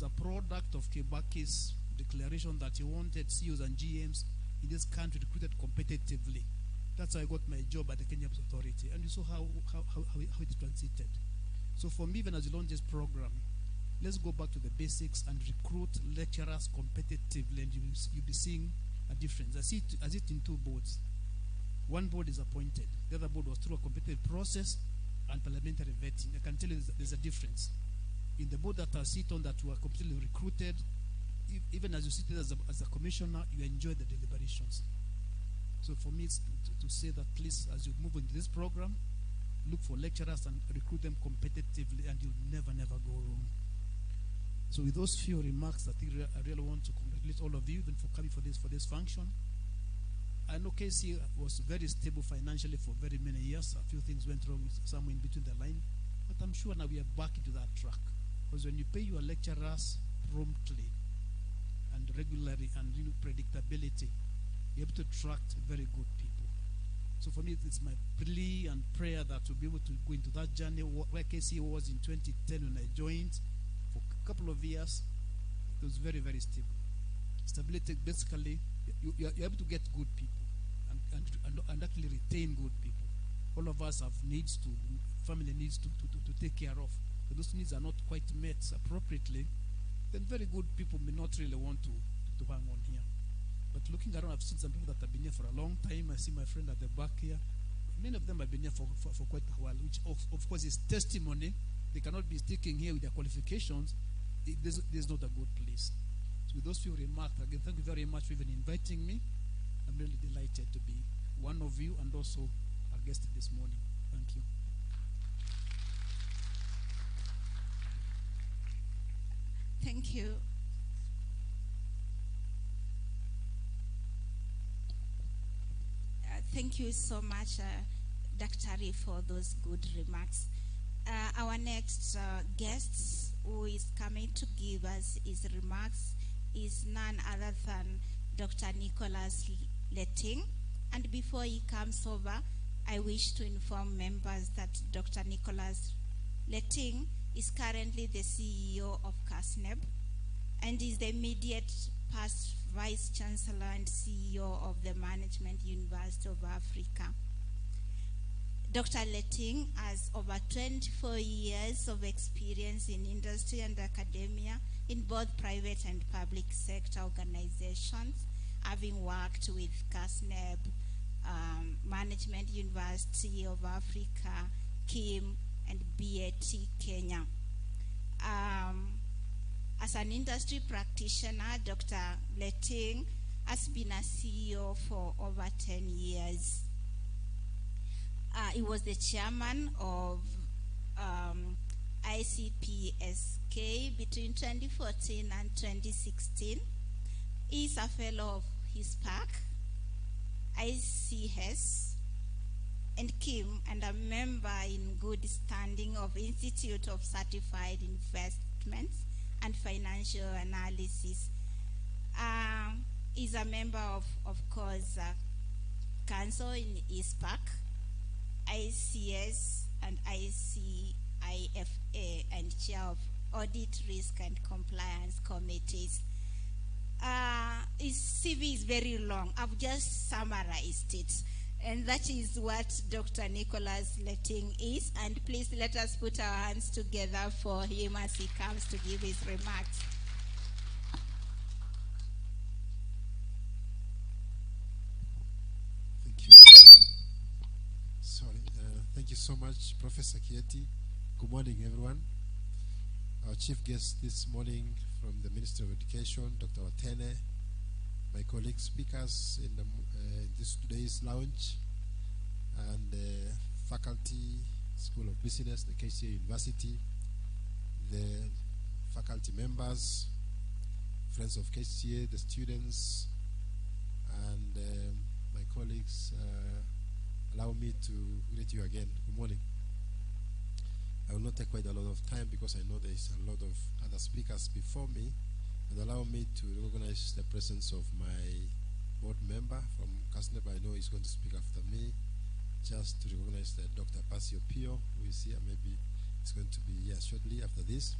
a product of Kibaki's declaration that he wanted CEOs and GMs in this country recruited competitively. That's how I got my job at the Kenya Authority. And you saw how it transited. So for me, even as you launch this program, let's go back to the basics and recruit lecturers competitively, and you'll be seeing a difference. I see it in 2 boards. One board is appointed. The other board was through a competitive process and parliamentary vetting. I can tell you there's a difference. In the board that I sit on that were completely recruited, even as you sit as a commissioner, you enjoy the deliberations. So for me, it's to say that please, as you move into this program, look for lecturers and recruit them competitively, and you'll never go wrong. So with those few remarks, I think I really want to congratulate all of you even for coming for this function. I know KC was very stable financially for very many years. A few things went wrong somewhere in between the line, but I'm sure now we are back into that track. Because when you pay your lecturers promptly and regularly and predictability, you're able to attract very good people. So for me, it's my plea and prayer that we'll be able to go into that journey where KC was in 2010 when I joined. For a couple of years, it was very, very stable. Stability, basically, you're able to get good people and actually retain good people. All of us have needs to, family needs to take care of. If those needs are not quite met appropriately, then very good people may not really want to hang on here. But looking around, I've seen some people that have been here for a long time. I see my friend at the back here. Many of them have been here for quite a while, which of course is testimony. They cannot be sticking here with their qualifications. There's not a good place. So with those few remarks, again, thank you very much for even inviting me. I'm really delighted to be one of you and also our guest this morning. Thank you. Thank you. Thank you so much, Dr. Ri, for those good remarks. Our next guest who is coming to give us his remarks is none other than Dr. Nicholas Letting. And before he comes over, I wish to inform members that Dr. Nicholas Letting is currently the CEO of KCA and is the immediate past Vice Chancellor and CEO of the Management University of Africa. Dr. Letting has over 24 years of experience in industry and academia in both private and public sector organizations, having worked with KCA, Management University of Africa, KIM, and BAT Kenya. As an industry practitioner, Dr. Letting has been a CEO for over 10 years. He was the chairman of ICPSK between 2014 and 2016. He is a fellow of HISPAC, ICS, and KIM, and a member in good standing of Institute of Certified Investments and Financial Analysis. He's a member of course, Council in ISPAC, ICS, and ICIFA, and chair of Audit, Risk, and Compliance Committees. His CV is very long. I've just summarized it. And that is what Dr. Nicholas Letting is. And please let us put our hands together for him as he comes to give his remarks. Thank you. Thank you so much, Professor Kieti. Good morning, everyone. Our chief guest this morning from the Ministry of Education, Dr. Watene, my colleague speakers in this today's lounge, and faculty, School of Business, the KCA University, the faculty members, friends of KCA, the students, and my colleagues. Allow me to greet you again. Good morning. I will not take quite a lot of time because I know there is a lot of other speakers before me. And allow me to recognize the presence of my board member from KCA. I know he's going to speak after me. Just to recognize that Dr. Pasio Pio, who is here, maybe is going to be here shortly after this.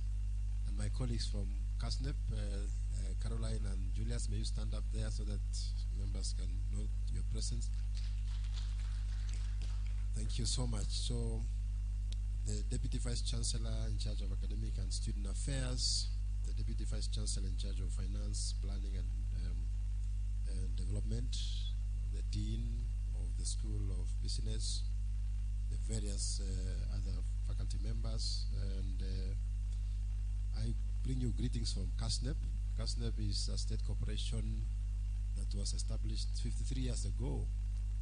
And my colleagues from KCA, Caroline and Julius, may you stand up there so that members can note your presence. Thank you so much. So, the Deputy Vice Chancellor in charge of Academic and Student Affairs, the Deputy Vice Chancellor in charge of Finance, Planning and Development, the Dean of the School of Business, the various other faculty members, and I bring you greetings from KCA. KCA is a state corporation that was established 53 years ago.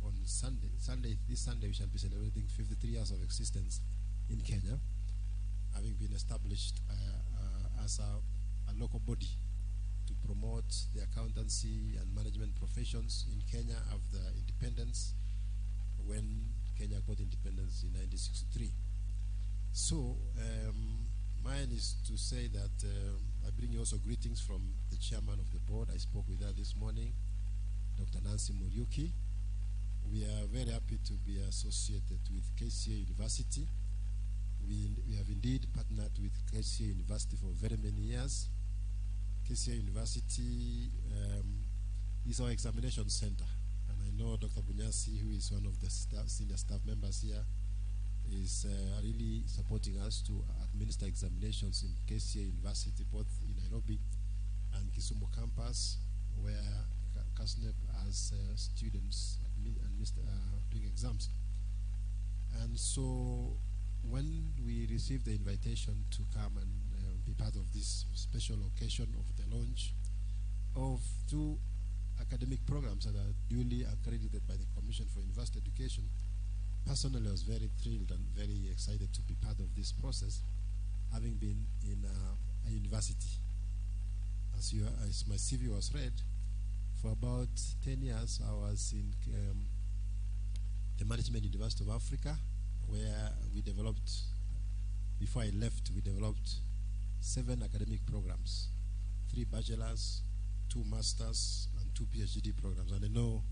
On this Sunday we shall be celebrating 53 years of existence in Kenya, having been established as a local body to promote the accountancy and management professions in Kenya after independence, when Kenya got independence in 1963. So mine is to say that I bring you also greetings from the chairman of the board. I spoke with her this morning, Dr. Nancy Muriuki. We are very happy to be associated with KCA University. We have indeed partnered with KCA University for very many years. KCA University is our examination center. And I know Dr. Bunyasi, who is one of the senior staff members here, is really supporting us to administer examinations in KCA University, both in Nairobi and Kisumu campus, where CASNEP as students doing exams. And so when we received the invitation to come and be part of this special occasion of the launch of 2 academic programs that are duly accredited by the Commission for University Education, personally I was very thrilled and very excited to be part of this process, having been in a university. As my CV was read, for about 10 years I was in the Management University of Africa, where we developed, before I left, we developed 7 academic programs, 3 bachelors, 2 masters, and 2 PhD programs. And I know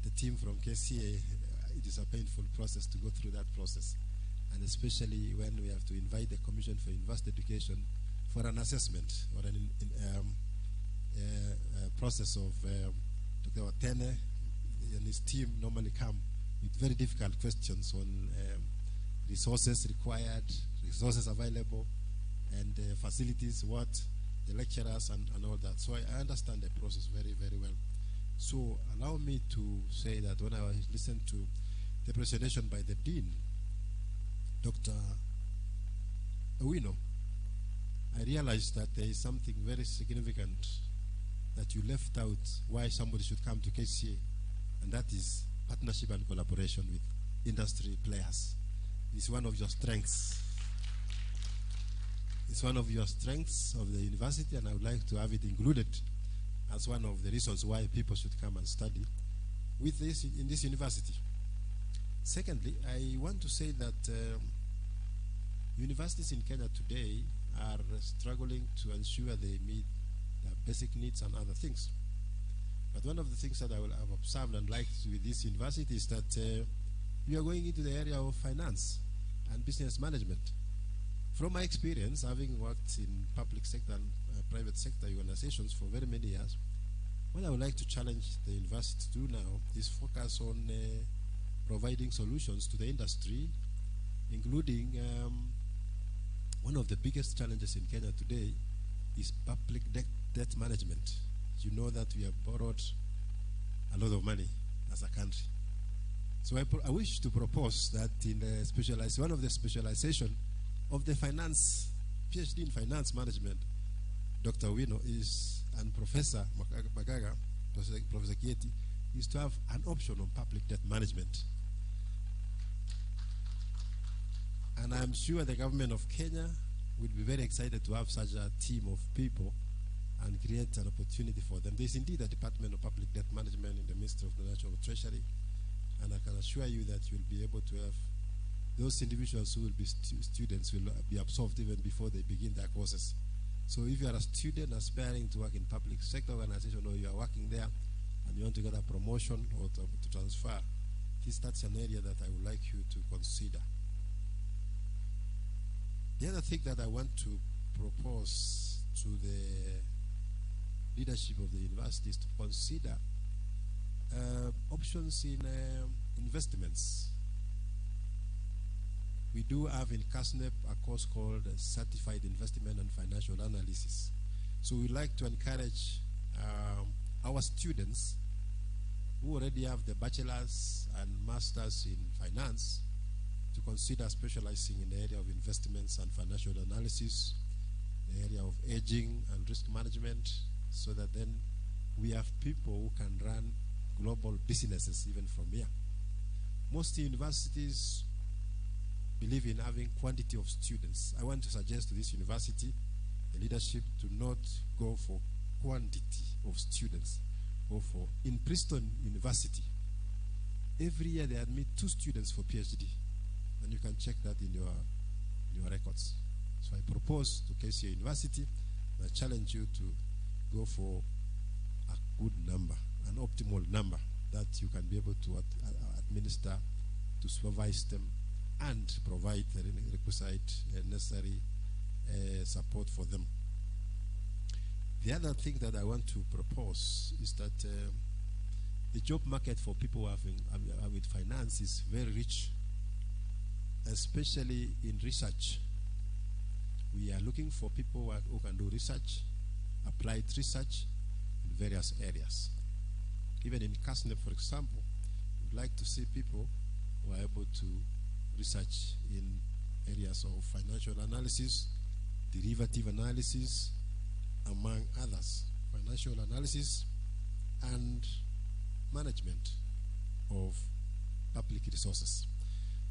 the team from KCA, it is a painful process to go through that process, and especially when we have to invite the Commission for University Education for an assessment or an process of Dr. Watene and his team normally come with very difficult questions on resources required, resources available, and facilities, what the lecturers and all that. So I understand the process very, very well. So allow me to say that when I listened to the presentation by the Dean, Dr. Owino, I realized that there is something very significant that you left out why somebody should come to KCA, and that is partnership and collaboration with industry players. It's one of your strengths. It's one of your strengths of the university, and I would like to have it included as one of the reasons why people should come and study with this in this university. Secondly, I want to say that universities in Kenya today are struggling to ensure they meet their basic needs and other things. But one of the things that I will have observed and liked with this university is that we are going into the area of finance and business management. From my experience, having worked in public sector and private sector organizations for very many years, what I would like to challenge the university to do now is focus on providing solutions to the industry, including one of the biggest challenges in Kenya today is public debt management. You know that we have borrowed a lot of money as a country. So I wish to propose that in the one of the specialization of the finance, PhD in finance management, Dr. Owino is, and Professor Magaga, Professor Kieti, is to have an option on public debt management. And I'm sure the government of Kenya would be very excited to have such a team of people and create an opportunity for them. There's indeed a Department of Public Debt Management in the Ministry of the National Treasury, and I can assure you that you'll be able to have those individuals who will be students will be absorbed even before they begin their courses. So if you are a student aspiring to work in public sector organization, or you are working there and you want to get a promotion or to transfer, that's an area that I would like you to consider. The other thing that I want to propose to the leadership of the university is to consider options in investments. We do have in KASNEP a course called Certified Investment and Financial Analysis. So we'd like to encourage our students who already have the bachelor's and master's in finance to consider specializing in the area of investments and financial analysis, the area of aging and risk management, so that then we have people who can run global businesses even from here. Most universities believe in having quantity of students. I want to suggest to this university, the leadership, to not go for quantity of students, go for, in Princeton University, every year they admit 2 students for PhD, and you can check that in your records. So I propose to KCA University, and I challenge you to go for a good number, an optimal number that you can be able to administer, to supervise them, and provide the requisite necessary support for them. The other thing that I want to propose is that the job market for people with finance is very rich, especially in research. We are looking for people who can do research, applied research in various areas. Even in CASNEP, for example, we'd like to see people who are able to research in areas of financial analysis, derivative analysis, among others, financial analysis and management of public resources.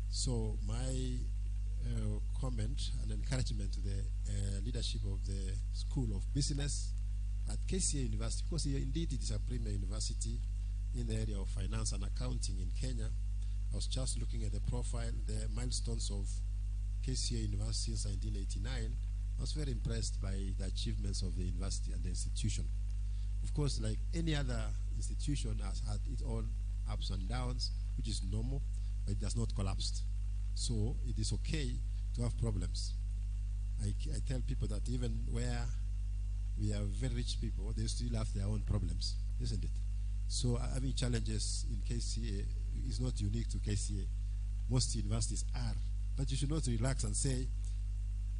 So my comment and encouragement to the leadership of the School of Business at KCA University, because indeed it is a premier university in the area of finance and accounting in Kenya. I was just looking at the profile, the milestones of KCA University since 1989. I was very impressed by the achievements of the university and the institution. Of course, like any other institution, has had its own ups and downs, which is normal, but it has not collapsed. So it is okay to have problems. I tell people that even where we are very rich people, they still have their own problems, isn't it? So having challenges in KCA is not unique to KCA. Most universities are. But you should not relax and say,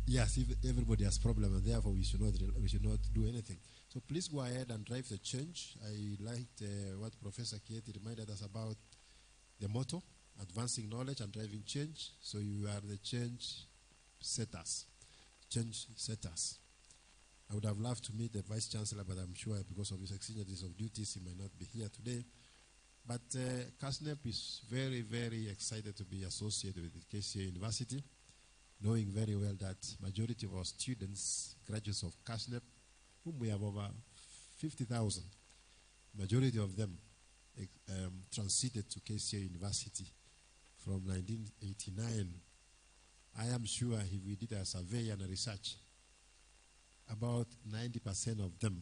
yes, if everybody has problems, and therefore we should not do anything. So please go ahead and drive the change. I liked what Professor Kieti reminded us about the motto, advancing knowledge and driving change. So you are the change setters. Change setters. I would have loved to meet the Vice Chancellor, but I'm sure because of his exigencies of duties, he might not be here today. But CASNEP is very, very excited to be associated with KCA University, knowing very well that majority of our students, graduates of CASNEP, whom we have over 50,000, majority of them transited to KCA University from 1989. I am sure if we did a survey and a research, about 90% of them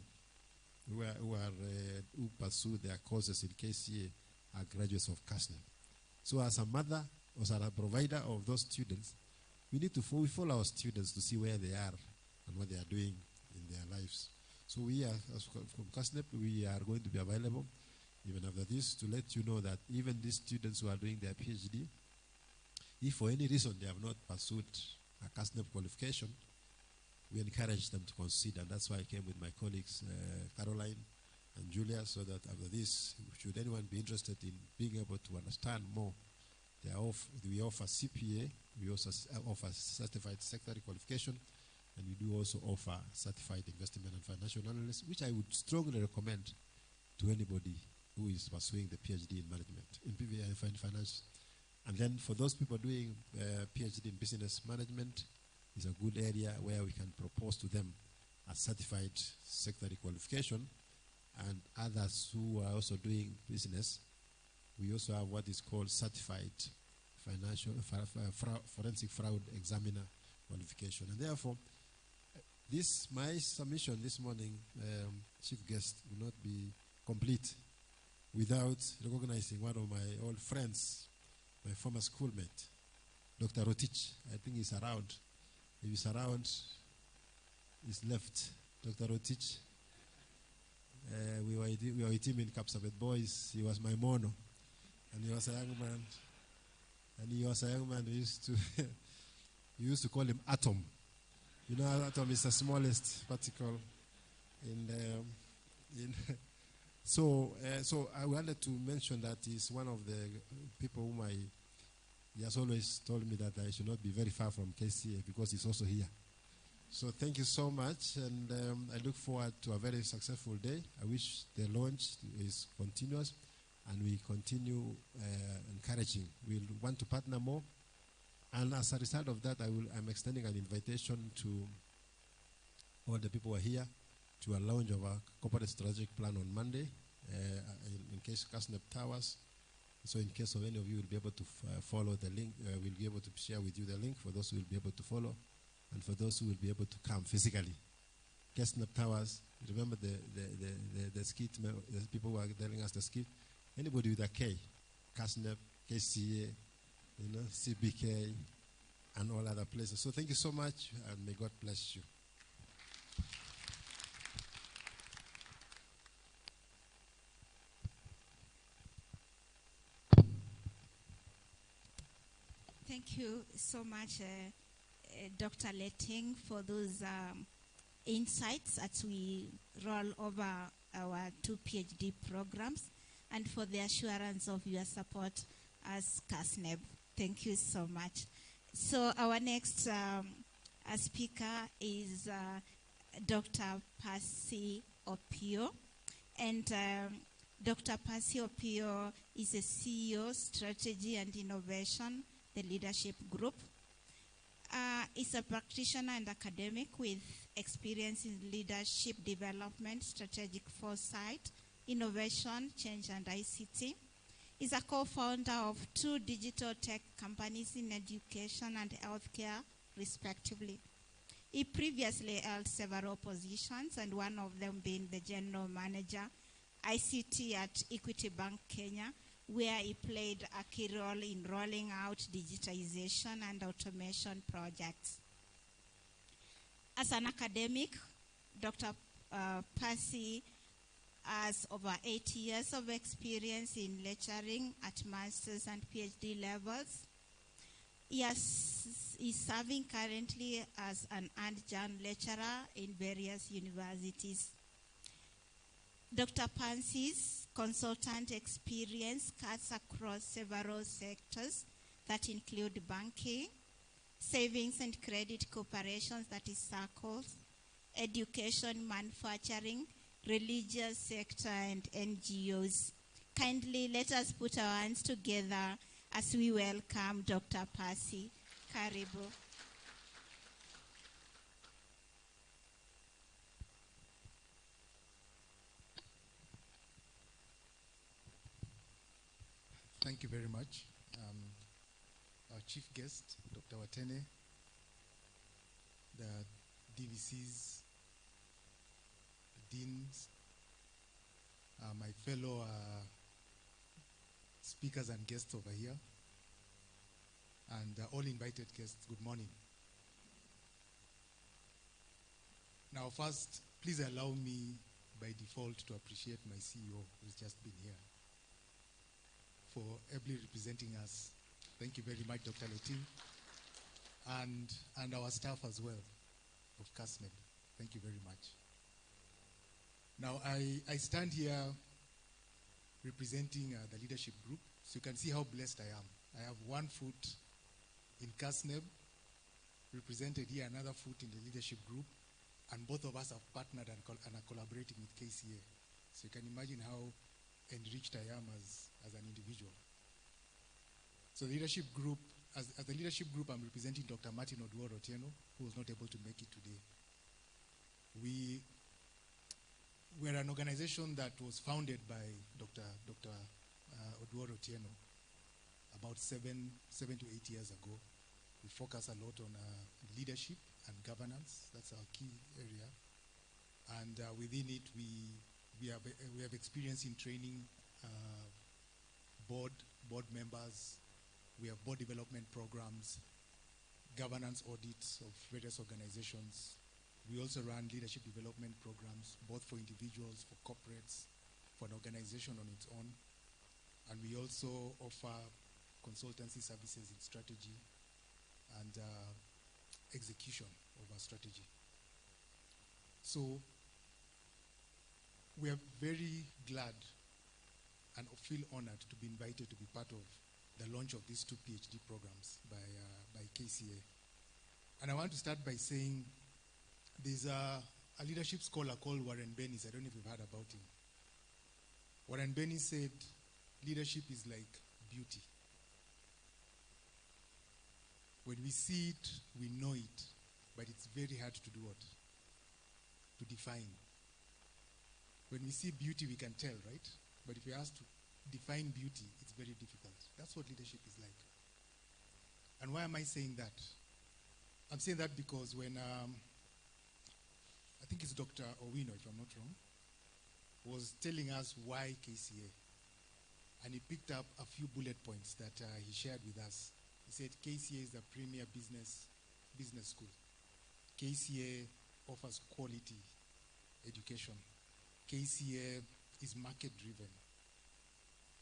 who pursue their courses in KCA are graduates of CASNEP. So as a mother, as a provider of those students, we need to follow our students to see where they are and what they are doing in their lives. So we are, from CASNEP, we are going to be available even after this to let you know that even these students who are doing their PhD, if for any reason they have not pursued a CASNEP qualification, we encourage them to consider. And that's why I came with my colleagues, Caroline and Julia, so that after this, should anyone be interested in being able to understand more, we offer CPA, we also offer certified secretary qualification, and we do also offer certified investment and financial analyst, which I would strongly recommend to anybody who is pursuing the PhD in management, in PVI and finance. And then for those people doing PhD in business management, is a good area where we can propose to them a certified secretary qualification. And others who are also doing business, we also have what is called certified financial forensic fraud examiner qualification. And therefore, my submission this morning, chief guest, will not be complete without recognizing one of my old friends, my former schoolmate, Dr. Rotich. I think he's around. If he's around, he's left. Dr. Rotich. We were with him in Kapsabet Boys. He was my mono. And he was a young man. And he was a young man who used to, we used to call him Atom. You know, atom is the smallest particle so I wanted to mention that he's one of the people whom he has always told me that I should not be very far from KCA because he's also here. So thank you so much, and I look forward to a very successful day. I wish the launch is continuous, and we continue encouraging. We'll want to partner more, and as a result of that, I'm extending an invitation to all the people who are here to a launch of our corporate strategic plan on Monday, in case CASNEP Towers. So in case of any of you will be able to follow the link, we'll be able to share with you the link for those who will be able to follow, and for those who will be able to come physically. CASNEP Towers, remember the skit, the people who are telling us the skit, anybody with a K, CASNEP, KCA, CBK, and all other places. So thank you so much, and may God bless you. Thank you so much, Dr. Letting, for those insights as we roll over our 2 PhD programs. and for the assurance of your support as KSNEB. Thank you so much. So our next speaker is Dr. Percy Opio. And Dr. Percy Opio is a CEO, Strategy and Innovation, the Leadership Group. Is a practitioner and academic with experience in leadership development, strategic foresight, innovation, change, and ICT. Is a co-founder of 2 digital tech companies in education and healthcare, respectively. He previously held several positions, and one of them being the General Manager, ICT at Equity Bank Kenya, where he played a key role in rolling out digitization and automation projects. As an academic, Dr. Percy has over 8 years of experience in lecturing at master's and PhD levels. He's serving currently as an adjunct lecturer in various universities. Dr. Percy's consultant experience cuts across several sectors that include banking, savings and credit corporations, that is circles, education, manufacturing, religious sector, and NGOs. Kindly let us put our hands together as we welcome Dr. Percy. Karibu. Thank you very much. Our chief guest, Dr. Watene, the DVC's deans, my fellow speakers and guests over here, and all invited guests, good morning. Now first, please allow me by default to appreciate my CEO who's just been here for ably representing us. Thank you very much, Dr. Leting, and our staff as well of KSNEB. Thank you very much. Now, I stand here representing the leadership group, so you can see how blessed I am. I have one foot in KSNEB, represented here, another foot in the leadership group, and both of us have partnered and are collaborating with KCA. So you can imagine how enriched I am as an individual. So the leadership group, as the leadership group, I'm representing Dr. Martin Oduor-Otieno, who was not able to make it today. We're an organization that was founded by Dr. Oduor-Otieno about 7 to 8 years ago. We focus a lot on leadership and governance. That's our key area. And within it, we have experience in training board members. We have board development programs, governance audits of various organizations. We also run leadership development programs, both for individuals, for corporates, for an organization on its own. And we also offer consultancy services in strategy and execution of our strategy. So we are very glad and feel honored to be invited to be part of the launch of these 2 PhD programs by KCA. And I want to start by saying there's a leadership scholar called Warren Bennis. I don't know if you've heard about him. Warren Bennis said, leadership is like beauty. When we see it, we know it, but it's very hard to do what? To define. When we see beauty, we can tell, right? But if we ask to define beauty, it's very difficult. That's what leadership is like. And why am I saying that? I'm saying that because when, I think it's Dr. Owino, if I'm not wrong, was telling us why KCA. And he picked up a few bullet points that he shared with us. He said KCA is the premier business school. KCA offers quality education. KCA is market driven.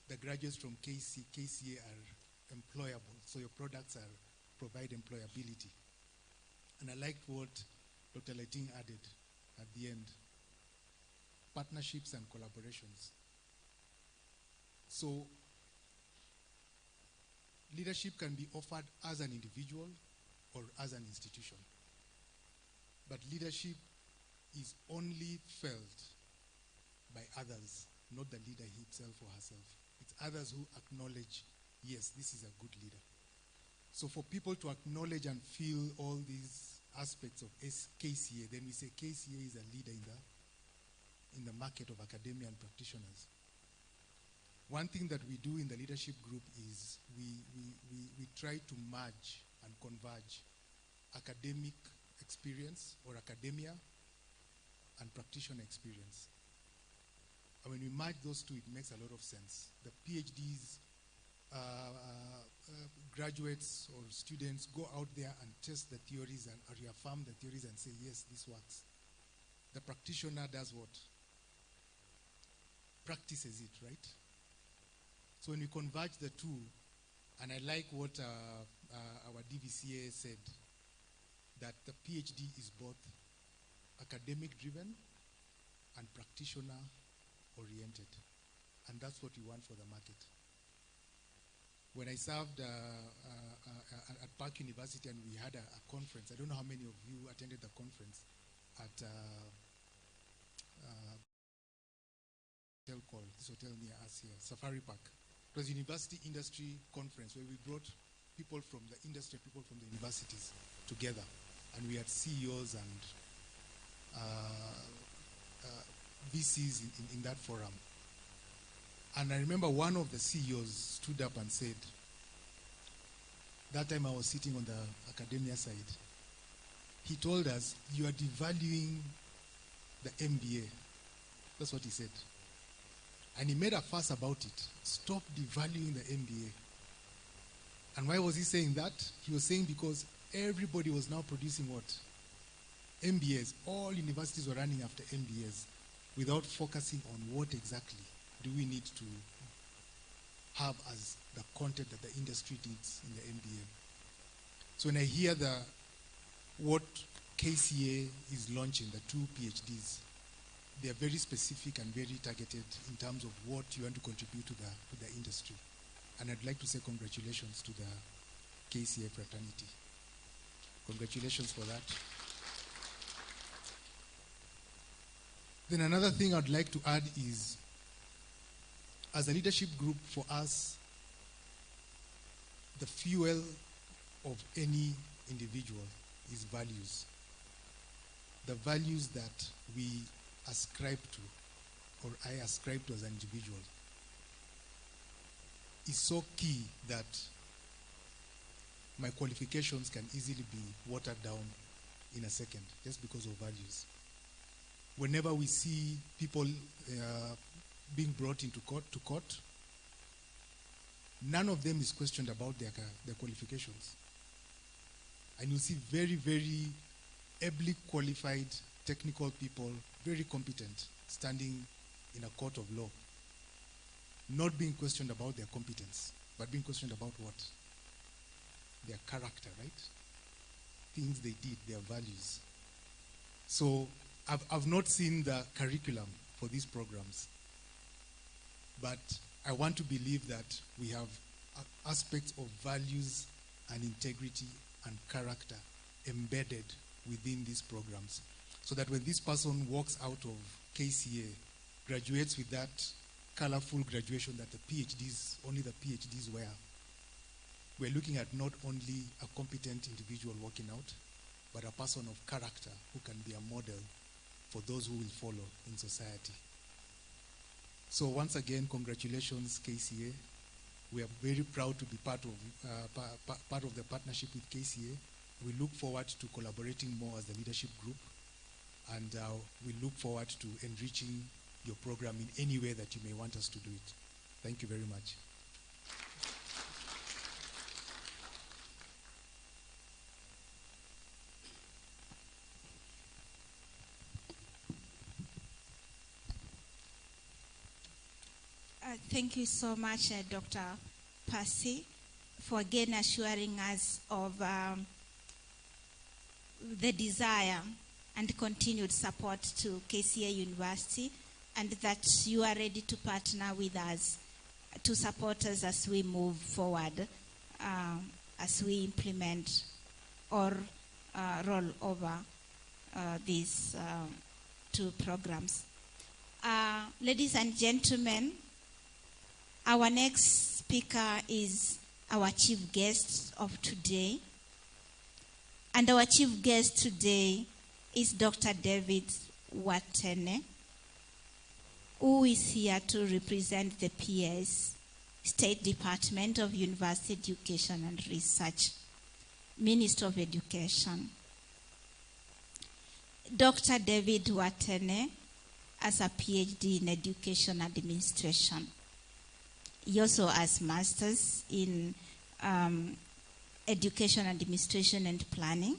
The graduates from KCA are employable, so your products provide employability. And I liked what Dr. Leting added at the end. Partnerships and collaborations. So leadership can be offered as an individual or as an institution. But leadership is only felt by others, not the leader himself or herself. It's others who acknowledge, yes, this is a good leader. So for people to acknowledge and feel all these aspects of KCA, then we say KCA is a leader in the market of academia and practitioners. One thing that we do in the leadership group is we try to merge and converge academic experience or academia and practitioner experience. And when we merge those two, it makes a lot of sense. The PhDs, graduates or students go out there and test the theories and reaffirm the theories and say, yes, this works. The practitioner does what? Practices it, right? So when we converge the two, and I like what our DVCA said, that the PhD is both academic-driven and practitioner-oriented. And that's what we want for the market. When I served at Park University and we had a conference, I don't know how many of you attended the conference at this hotel near us here, Safari Park. It was a university industry conference where we brought people from the industry, people from the universities together. And we had CEOs and VCs in that forum. And I remember one of the CEOs stood up and said, that time I was sitting on the academia side, he told us, you are devaluing the MBA. That's what he said. And he made a fuss about it. Stop devaluing the MBA. And why was he saying that? He was saying because everybody was now producing what? MBAs. All universities were running after MBAs without focusing on what exactly do we need to have as the content that the industry needs in the MBA. So when I hear what KCA is launching, the 2 PhDs, they are very specific and very targeted in terms of what you want to contribute to the industry. And I'd like to say congratulations to the KCA fraternity. Congratulations for that. Then another thing I'd like to add is, as a leadership group, for us, the fuel of any individual is values. The values that we ascribe to, or I ascribe to as an individual, is so key that my qualifications can easily be watered down in a second, just because of values. Whenever we see people being brought into court, none of them is questioned about their qualifications. And you see very, very ably qualified technical people, very competent, standing in a court of law, not being questioned about their competence, but being questioned about what? Their character, right? Things they did, their values. So I've not seen the curriculum for these programs, but I want to believe that we have aspects of values and integrity and character embedded within these programs, so that when this person walks out of KCA, graduates with that colorful graduation that only the PhDs wear, we're looking at not only a competent individual walking out, but a person of character who can be a model for those who will follow in society. So once again, congratulations, KCA. We are very proud to be part of the partnership with KCA. We look forward to collaborating more as the leadership group, and we look forward to enriching your program in any way that you may want us to do it. Thank you very much. Thank you so much, Dr. Percy, for again assuring us of the desire and continued support to KCA University, and that you are ready to partner with us to support us as we move forward, as we implement or roll over these two programs. Ladies and gentlemen, our next speaker is our chief guest of today. And our chief guest today is Dr. David Watene, who is here to represent the PS, State Department of University Education and Research, Minister of Education. Dr. David Watene has a PhD in Education Administration. He also has Masters in Education Administration and Planning,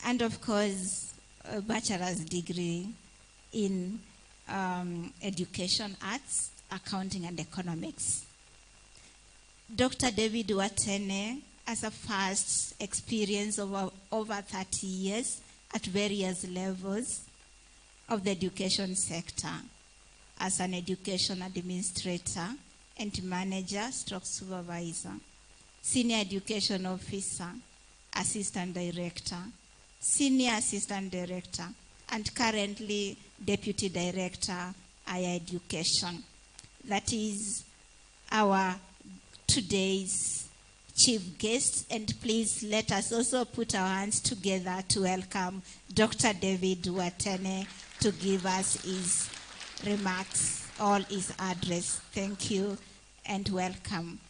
and of course, a bachelor's degree in Education Arts, Accounting and Economics. Dr. David Watene has a vast experience of over 30 years at various levels of the education sector as an education administrator and manager / supervisor, senior education officer, assistant director, senior assistant director, and currently deputy director, higher education. That is our today's chief guest, and please let us also put our hands together to welcome Dr. David Watene to give us his remarks, all his address. Thank you and welcome.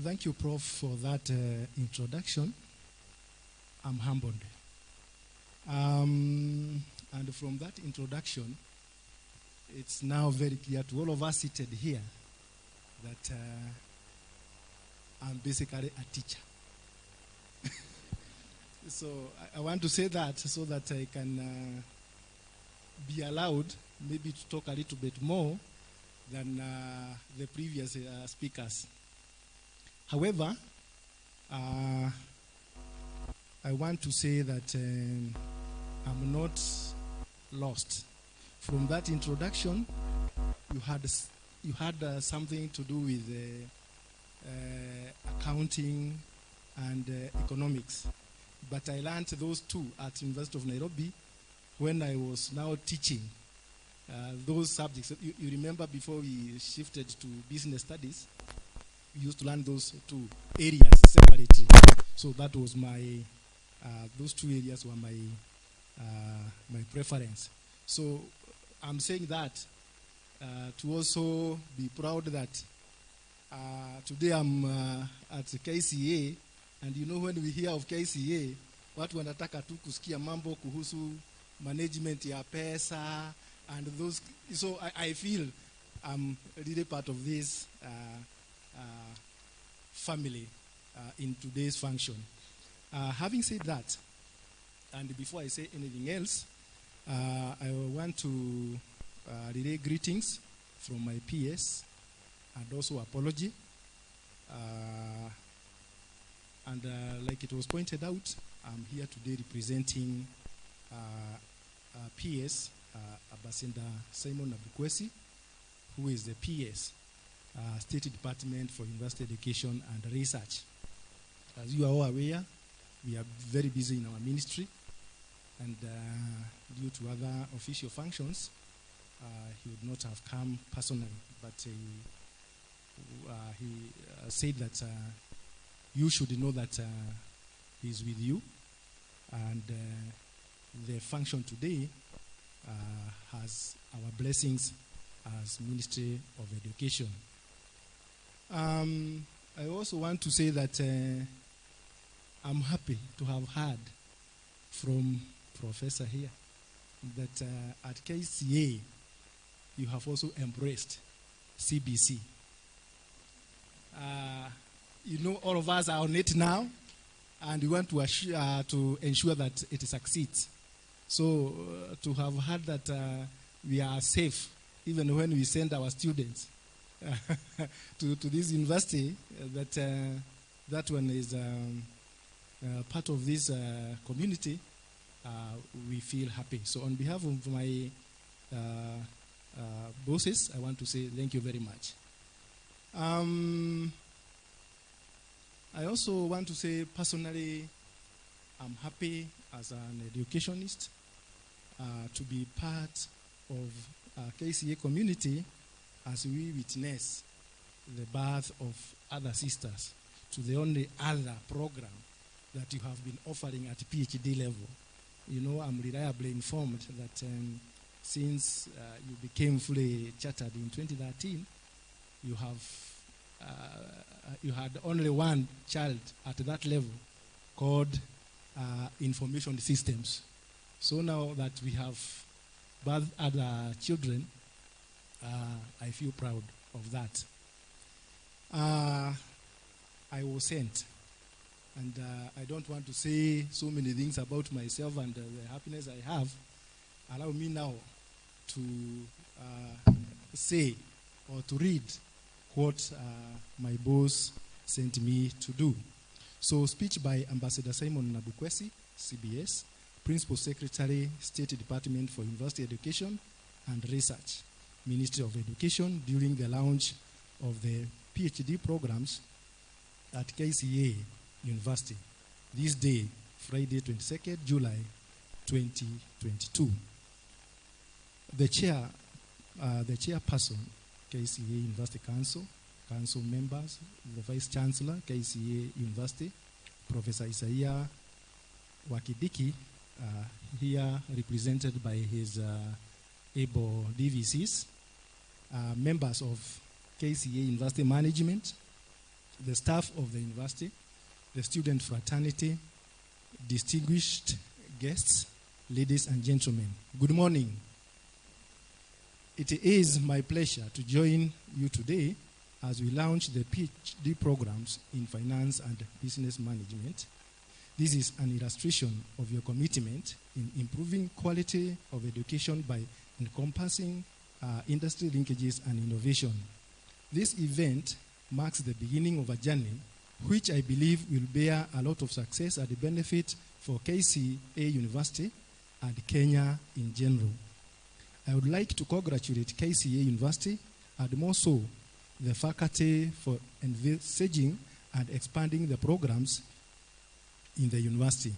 Thank you, Prof, for that introduction. I'm humbled. And from that introduction, it's now very clear to all of us seated here that I'm basically a teacher. So I want to say that so that I can be allowed maybe to talk a little bit more than the previous speakers. However, I want to say that I'm not lost. From that introduction, you had something to do with accounting and economics. But I learned those two at University of Nairobi when I was now teaching those subjects. You remember before we shifted to business studies, we used to learn those two areas separately. So that was my, those two areas were my preference. So I'm saying that to also be proud that today I'm at KCA, and you know when we hear of KCA, watu wanataka tu kusikia mambo kuhusu management ya pesa and those. So I feel I'm really part of this family in today's function. Having said that, and before I say anything else, I want to relay greetings from my PS and also apology. And like it was pointed out, I'm here today representing PS, Ambassador Simon Abukwesi, who is the PS, State Department for University Education and Research. As you are all aware, we are very busy in our ministry, and due to other official functions, he would not have come personally, but he said that you should know that he's with you, and the function today has our blessings as Ministry of Education. I also want to say that I'm happy to have heard from Professor here that at KCA you have also embraced CBC. You know, all of us are on it now, and we want to ensure that it succeeds. So to have heard that we are safe even when we send our students to this university, that that one is part of this community, we feel happy. So on behalf of my bosses, I want to say thank you very much. I also want to say personally, I'm happy as an educationist to be part of KCA community as we witness the birth of other sisters to the only other program that you have been offering at PhD level. You know, I'm reliably informed that since you became fully chartered in 2013, you had only one child at that level called information systems. So now that we have birthed other children, I feel proud of that. I was sent, and I don't want to say so many things about myself and the happiness I have. Allow me now to say or to read what my boss sent me to do. So, speech by Ambassador Simon Nabukwesi, CBS, Principal Secretary, State Department for University Education and Research, Ministry of Education, during the launch of the PhD programs at KCA University. This day, Friday, 22nd July, 2022. The chairperson, KCA University Council members, the Vice Chancellor, KCA University, Professor Isaiah Wakidiki, here represented by his able DVCs, members of KCA University Management, the staff of the university, the student fraternity, distinguished guests, ladies and gentlemen. Good morning. It is my pleasure to join you today as we launch the PhD programs in finance and business management. This is an illustration of your commitment in improving quality of education by encompassing industry linkages and innovation. This event marks the beginning of a journey which I believe will bear a lot of success and benefit for KCA University and Kenya in general. I would like to congratulate KCA University and more so the faculty for envisaging and expanding the programs in the university,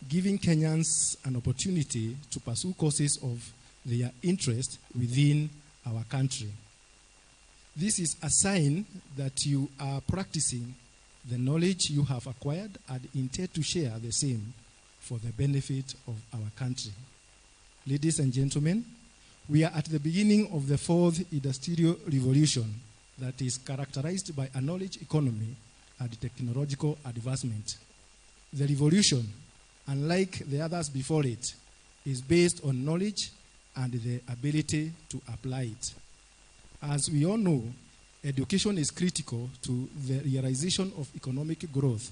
giving Kenyans an opportunity to pursue courses of their interest within our country. This is a sign that you are practicing the knowledge you have acquired and intend to share the same for the benefit of our country. Ladies and gentlemen, we are at the beginning of the fourth industrial revolution that is characterized by a knowledge economy and technological advancement. The revolution, unlike the others before it, is based on knowledge and the ability to apply it. As we all know, education is critical to the realization of economic growth,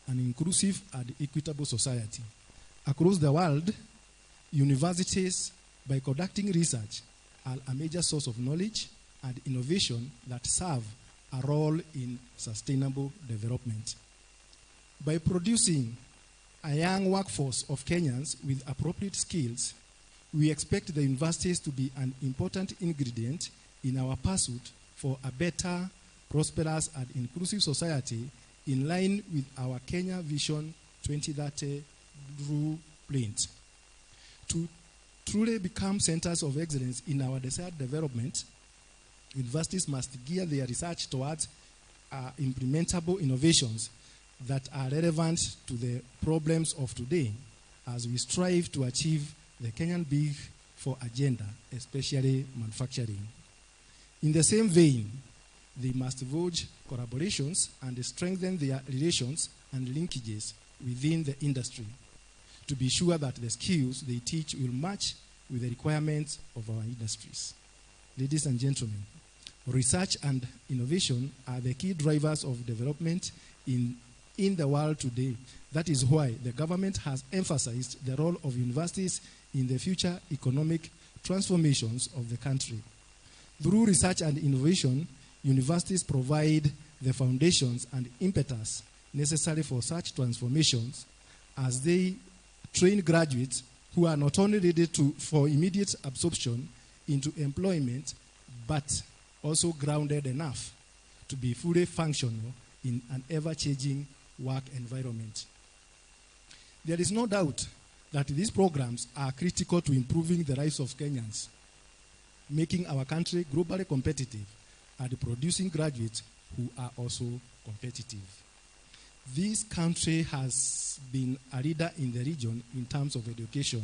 an inclusive and equitable society. Across the world, universities, by conducting research, are a major source of knowledge and innovation that serve a role in sustainable development. By producing a young workforce of Kenyans with appropriate skills, we expect the universities to be an important ingredient in our pursuit for a better, prosperous, and inclusive society in line with our Kenya Vision 2030 blueprint. To truly become centers of excellence in our desired development, universities must gear their research towards implementable innovations that are relevant to the problems of today as we strive to achieve the Kenyan Big Four agenda, especially manufacturing. In the same vein, they must forge collaborations and strengthen their relations and linkages within the industry to be sure that the skills they teach will match with the requirements of our industries. Ladies and gentlemen, research and innovation are the key drivers of development in the world today. That is why the government has emphasized the role of universities in the future economic transformations of the country. Through research and innovation, universities provide the foundations and impetus necessary for such transformations as they train graduates who are not only ready for immediate absorption into employment, but also grounded enough to be fully functional in an ever-changing work environment. There is no doubt that these programs are critical to improving the lives of Kenyans, making our country globally competitive and producing graduates who are also competitive. This country has been a leader in the region in terms of education.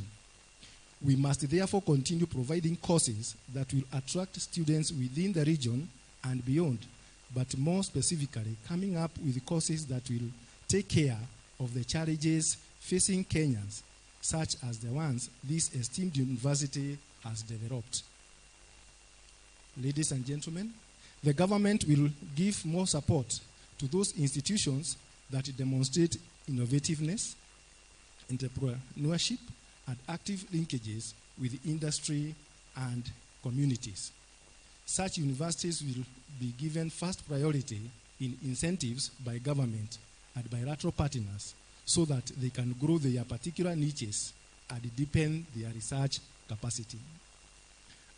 We must therefore continue providing courses that will attract students within the region and beyond, but more specifically, coming up with courses that will take care of the challenges facing Kenyans, such as the ones this esteemed university has developed. Ladies and gentlemen, the government will give more support to those institutions that demonstrate innovativeness, entrepreneurship, and active linkages with industry and communities. Such universities will be given first priority in incentives by government and bilateral partners so that they can grow their particular niches and deepen their research capacity.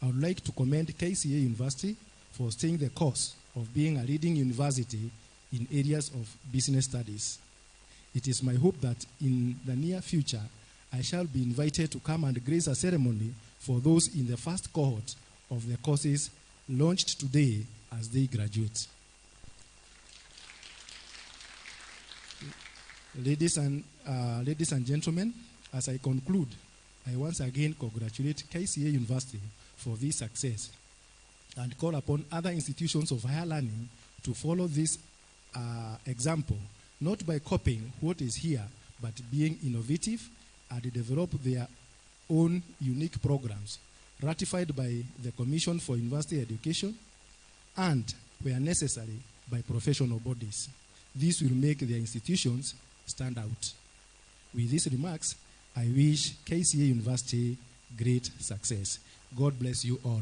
I would like to commend KCA University for staying the course of being a leading university in areas of business studies. It is my hope that in the near future, I shall be invited to come and grace a ceremony for those in the first cohort of the courses launched today as they graduate. Ladies and gentlemen, as I conclude, I once again congratulate KCA University for this success and call upon other institutions of higher learning to follow this example, not by copying what is here, but being innovative and develop their own unique programs, ratified by the Commission for University Education and, where necessary, by professional bodies. This will make their institutions stand out. With these remarks, I wish KCA University great success. God bless you all.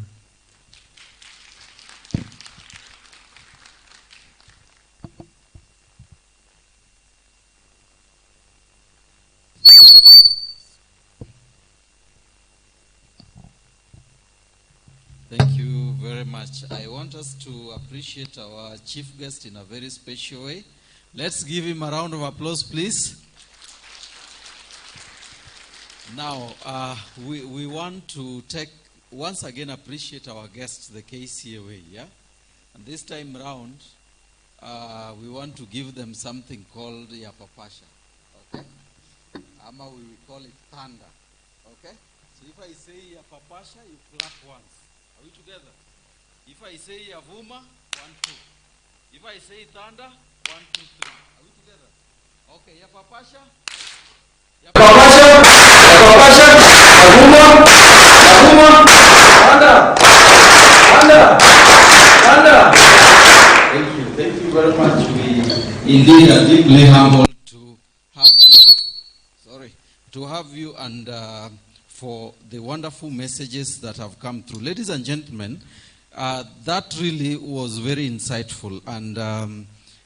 Thank you very much. I want us to appreciate our chief guest in a very special way. Let's give him a round of applause, please. Now, we want to once again appreciate our guests, the KCA way, yeah? And this time round, we want to give them something called Yapapasha, okay? Ama we will call it thunder, okay? So if I say Yapapasha, you clap once. Are we together? If I say Yavuma, 1, 2. If I say thunder, 1, 2, 3. Are we together? Okay, Yapapasha. Yapapasha, Yapapasha, Yavuma, Yavuma, thunder, thunder, thunder. Thank you very much. We indeed are deeply humbled to have you. To have you and for the wonderful messages that have come through. Ladies and gentlemen, that really was very insightful, and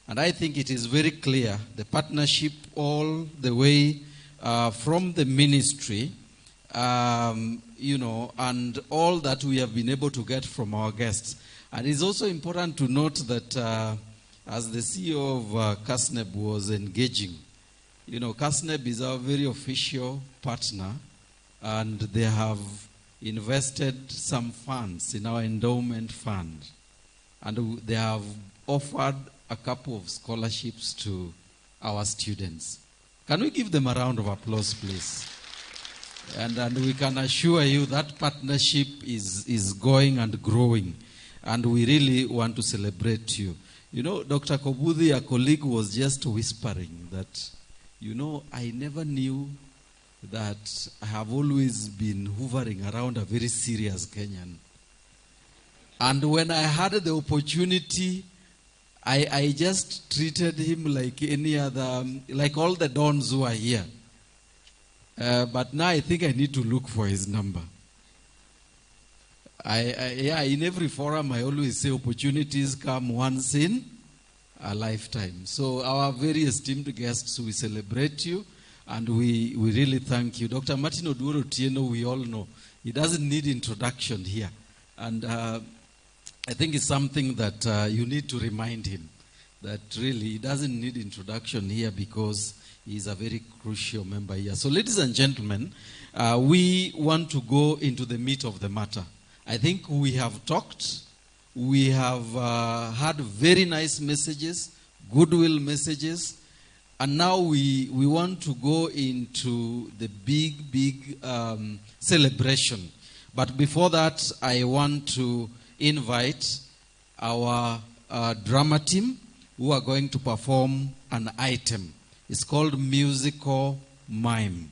I think it is very clear, the partnership all the way from the ministry, you know, and all that we have been able to get from our guests. And it's also important to note that as the CEO of KCA was engaging, you know, KCA is our very official partner, and they have invested some funds in our endowment fund. And they have offered a couple of scholarships to our students. Can we give them a round of applause, please? And we can assure you that partnership is going and growing. And we really want to celebrate you. You know, Dr. Kobudi, a colleague, was just whispering that, you know, I never knew that I have always been hovering around a very serious Kenyan. And when I had the opportunity, I just treated him like any other, like all the dons who are here. But now I think I need to look for his number. Yeah, in every forum I always say opportunities come once in a lifetime. So our very esteemed guests, we celebrate you and we really thank you. Dr. Martin Oduoro Tieno, we all know, he doesn't need introduction here. And I think it's something that you need to remind him that really he doesn't need introduction here because he's a very crucial member here. So ladies and gentlemen, we want to go into the meat of the matter. I think we have talked. We have had very nice messages, goodwill messages, and now we want to go into the big celebration. But before that, I want to invite our drama team who are going to perform an item. It's called musical mime,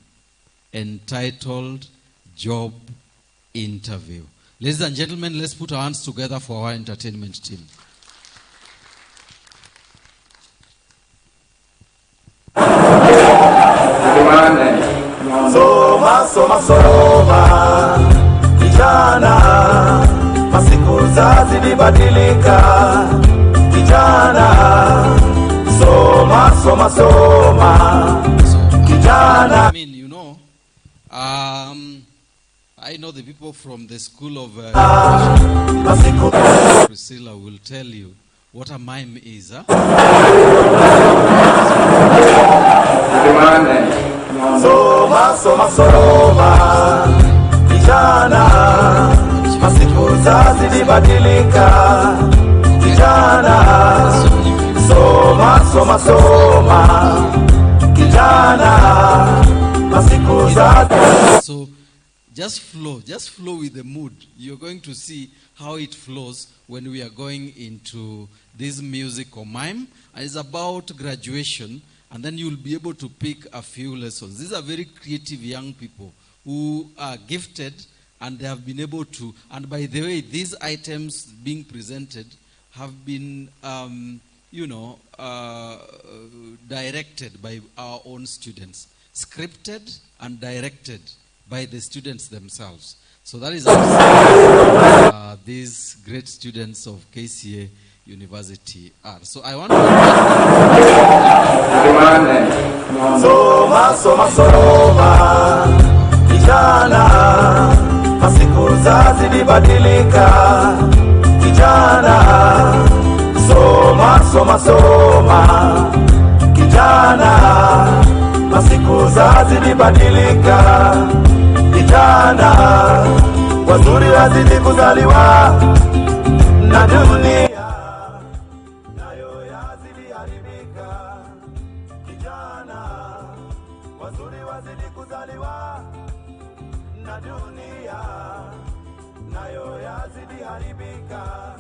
entitled Job Interview. Ladies and gentlemen, let's put our hands together for our entertainment team. Soma, soma, soma, kijana, masiku zazidi badilika, kijana, soma, soma, soma, kijana. I mean, you know, I know the people from the school of Priscilla will tell you what a mime is. Huh? Soma, soma, soma, kijana, masiku zazidi badilika, kijana, soma, soma, soma, kijana, masiku zazidi. So just flow with the mood. You're going to see how it flows when we are going into this musical mime. And it's about graduation, and then you'll be able to pick a few lessons. These are very creative young people who are gifted, and they have been able to, and by the way, these items being presented have been, directed by our own students, scripted and directed by the students themselves. So that is how these great students of KCA University are. So I want to soma, soma, soma, kijana, masiku zazidi badilika, kijana, soma, soma, soma, kijana, masiku zazidi badilika, kijana, wazuri wazidi kuzaliwa na dunia nayo yazidi haribika, kijana, wazuri wazidi kuzaliwa na dunia nayo yazidi haribika,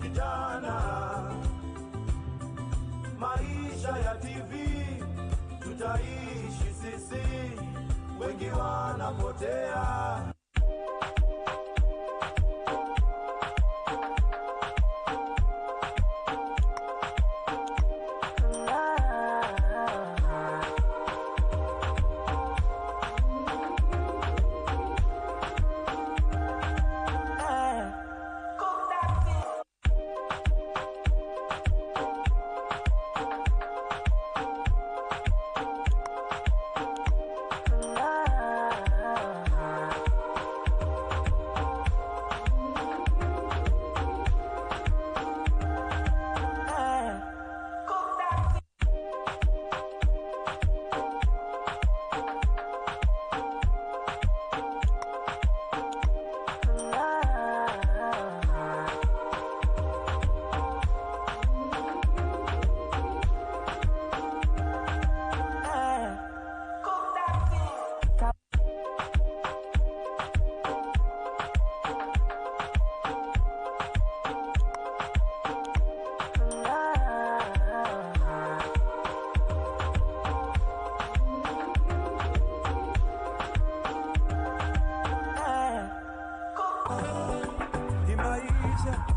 kijana, maisha ya TV tutaishi sisi, wengi wanapotea.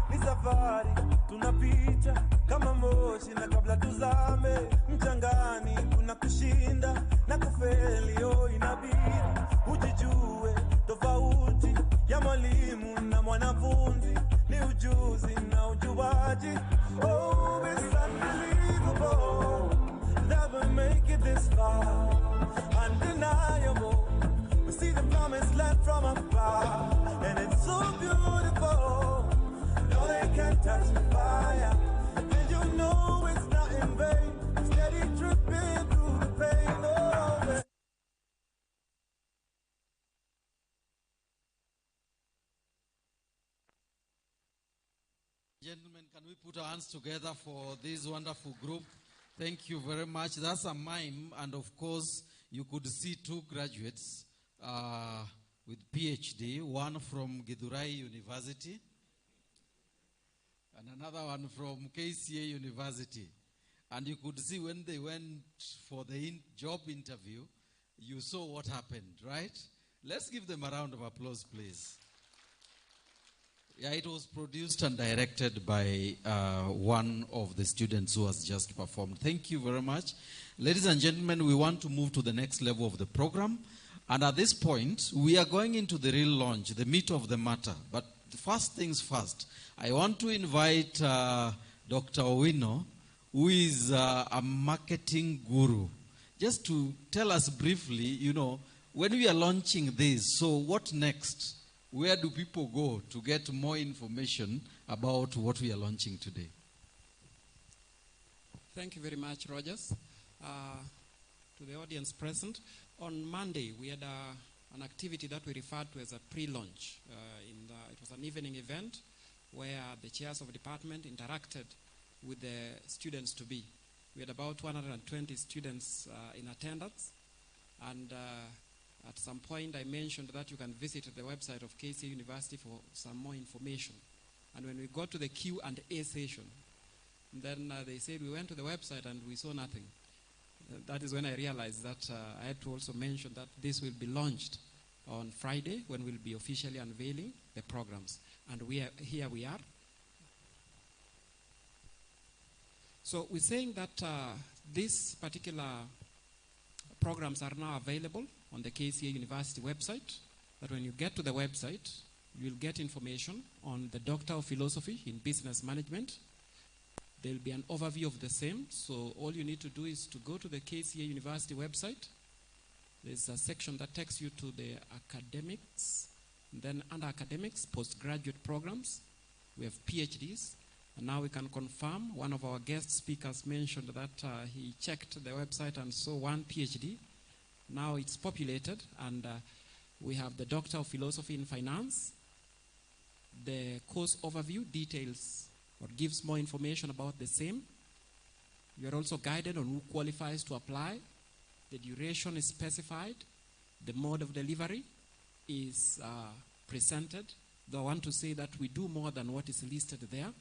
Ni safari tunapita kama moshi, na kabla tuzame mchangani kuna kushinda na kufeli. Inabidi ujijue tofauti ya mwalimu na mwanafunzi ni ujuzi na ujuaji. Besana beautiful. Never make it this far. Undeniable. We see the promised land from afar, and it's so beautiful. No, they can't touch the fire, and you know it's not in vain. Steady dripping through the pain. Oh, Gentlemen, can we put our hands together for this wonderful group? Thank you very much. That's a mime, and of course, you could see two graduates with PhD, one from Githurai University and another one from KCA University. And you could see when they went for the job interview, you saw what happened, right? Let's give them a round of applause, please. Yeah, it was produced and directed by one of the students who has just performed. Thank you very much. Ladies and gentlemen, we want to move to the next level of the program. And at this point, we are going into the real launch, the meat of the matter. But first things first, I want to invite Dr. Owino, who is a marketing guru, just to tell us briefly, you know, when we are launching this, so what next? Where do people go to get more information about what we are launching today? Thank you very much, Rogers. To the audience present, on Monday we had an activity that we referred to as a pre-launch. It was an evening event where the chairs of the department interacted with the students to be. We had about 120 students in attendance, and at some point I mentioned that you can visit the website of KCA University for some more information. And when we got to the Q&A session, then they said we went to the website and we saw nothing. That is when I realized that I had to also mention that this will be launched on Friday when we'll be officially unveiling the programs. And here we are. So we're saying that these particular programs are now available on the KCA University website, that when you get to the website, you'll get information on the Doctor of Philosophy in Business Management. There'll be an overview of the same, so all you need to do is to go to the KCA University website. There's a section that takes you to the academics, and then under academics, postgraduate programs, we have PhDs, and now we can confirm. One of our guest speakers mentioned that he checked the website and saw one PhD. Now it's populated, and we have the Doctor of Philosophy in Finance. The course overview details or gives more information about the same. You are also guided on who qualifies to apply. The duration is specified. The mode of delivery is presented. Though I want to say that we do more than what is listed there.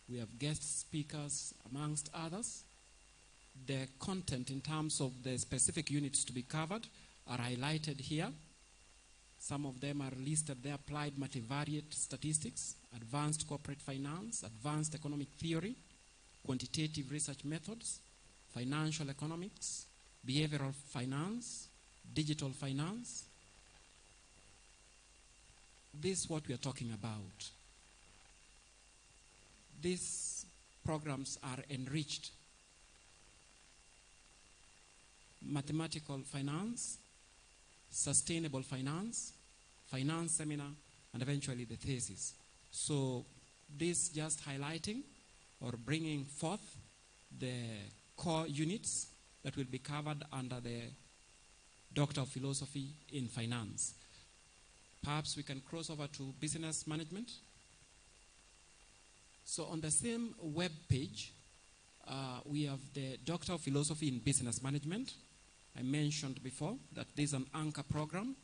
We have guest speakers amongst others. The content in terms of the specific units to be covered are highlighted here. Some of them are listed there: applied multivariate statistics, advanced corporate finance, advanced economic theory, quantitative research methods, financial economics, behavioral finance, digital finance. This is what we are talking about. These programs are enriched. Mathematical finance, sustainable finance, finance seminar, and eventually the thesis. So this just highlighting or bringing forth the core units that will be covered under the Doctor of Philosophy in Finance. Perhaps we can cross over to business management. So on the same web page, we have the Doctor of Philosophy in Business Management. I mentioned before that this is an anchor program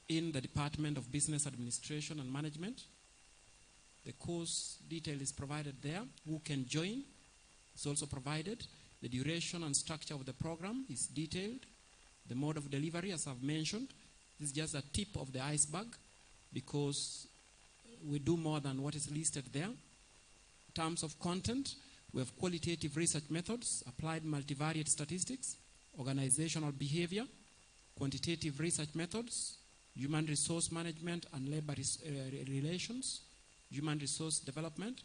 in the Department of Business Administration and Management. The course detail is provided there. Who can join? It's also provided. The duration and structure of the program is detailed. The mode of delivery, as I've mentioned, is just a tip of the iceberg because we do more than what is listed there. In terms of content, we have qualitative research methods, applied multivariate statistics, organizational behavior, quantitative research methods, human resource management and labor relations, human resource development.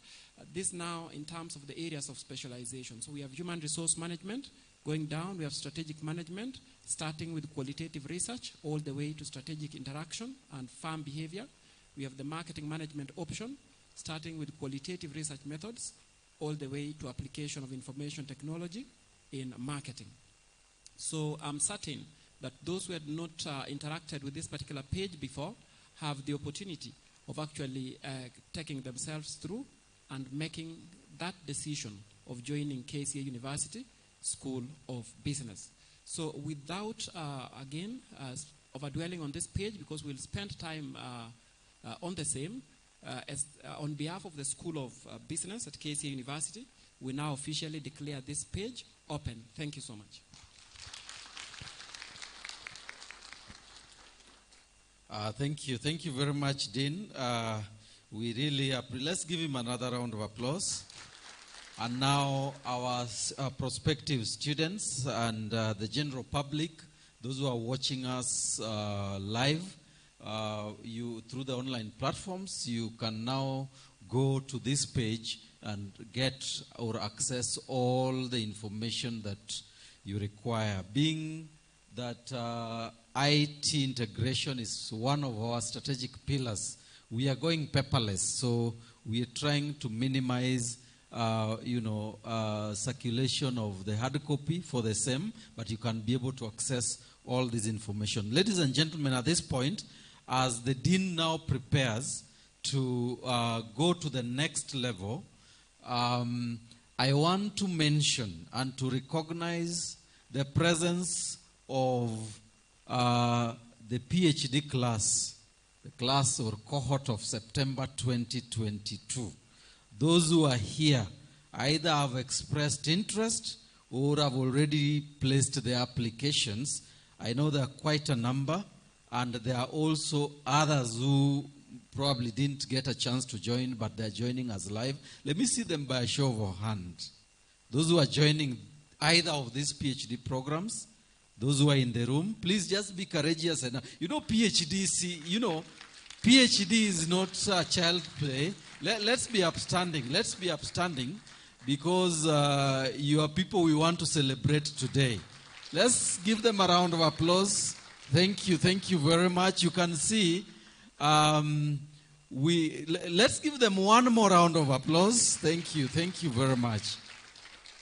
This now in terms of the areas of specialization. So we have human resource management. Going down, we have strategic management, starting with qualitative research, all the way to strategic interaction and farm behavior. We have the marketing management option, starting with qualitative research methods, all the way to application of information technology in marketing. So I'm certain that those who had not interacted with this particular page before have the opportunity of actually taking themselves through and making that decision of joining KCA University School of Business. So without, again, overdwelling on this page, because we'll spend time on the same, on behalf of the School of Business at KCA University, we now officially declare this page open. Thank you so much. Thank you. Thank you very much, Dean. We really let's give him another round of applause. And now our prospective students and the general public, those who are watching us live, through the online platforms, you can now go to this page and get or access all the information that you require. Being that IT integration is one of our strategic pillars, we are going paperless. So we are trying to minimize circulation of the hard copy for the same, but you can be able to access all this information. Ladies and gentlemen, at this point, as the Dean now prepares to go to the next level, I want to mention and to recognize the presence of the PhD class, the class or cohort of September 2022. Those who are here either have expressed interest or have already placed their applications. I know there are quite a number, and there are also others who probably didn't get a chance to join, but they're joining us live. Let me see them by a show of hands. Those who are joining either of these PhD programs, those who are in the room, please just be courageous. And PhD is not a child play. Let's be upstanding. Let's be upstanding, because you are people we want to celebrate today. Let's give them a round of applause. Thank you very much. You can see, let's give them one more round of applause. Thank you very much.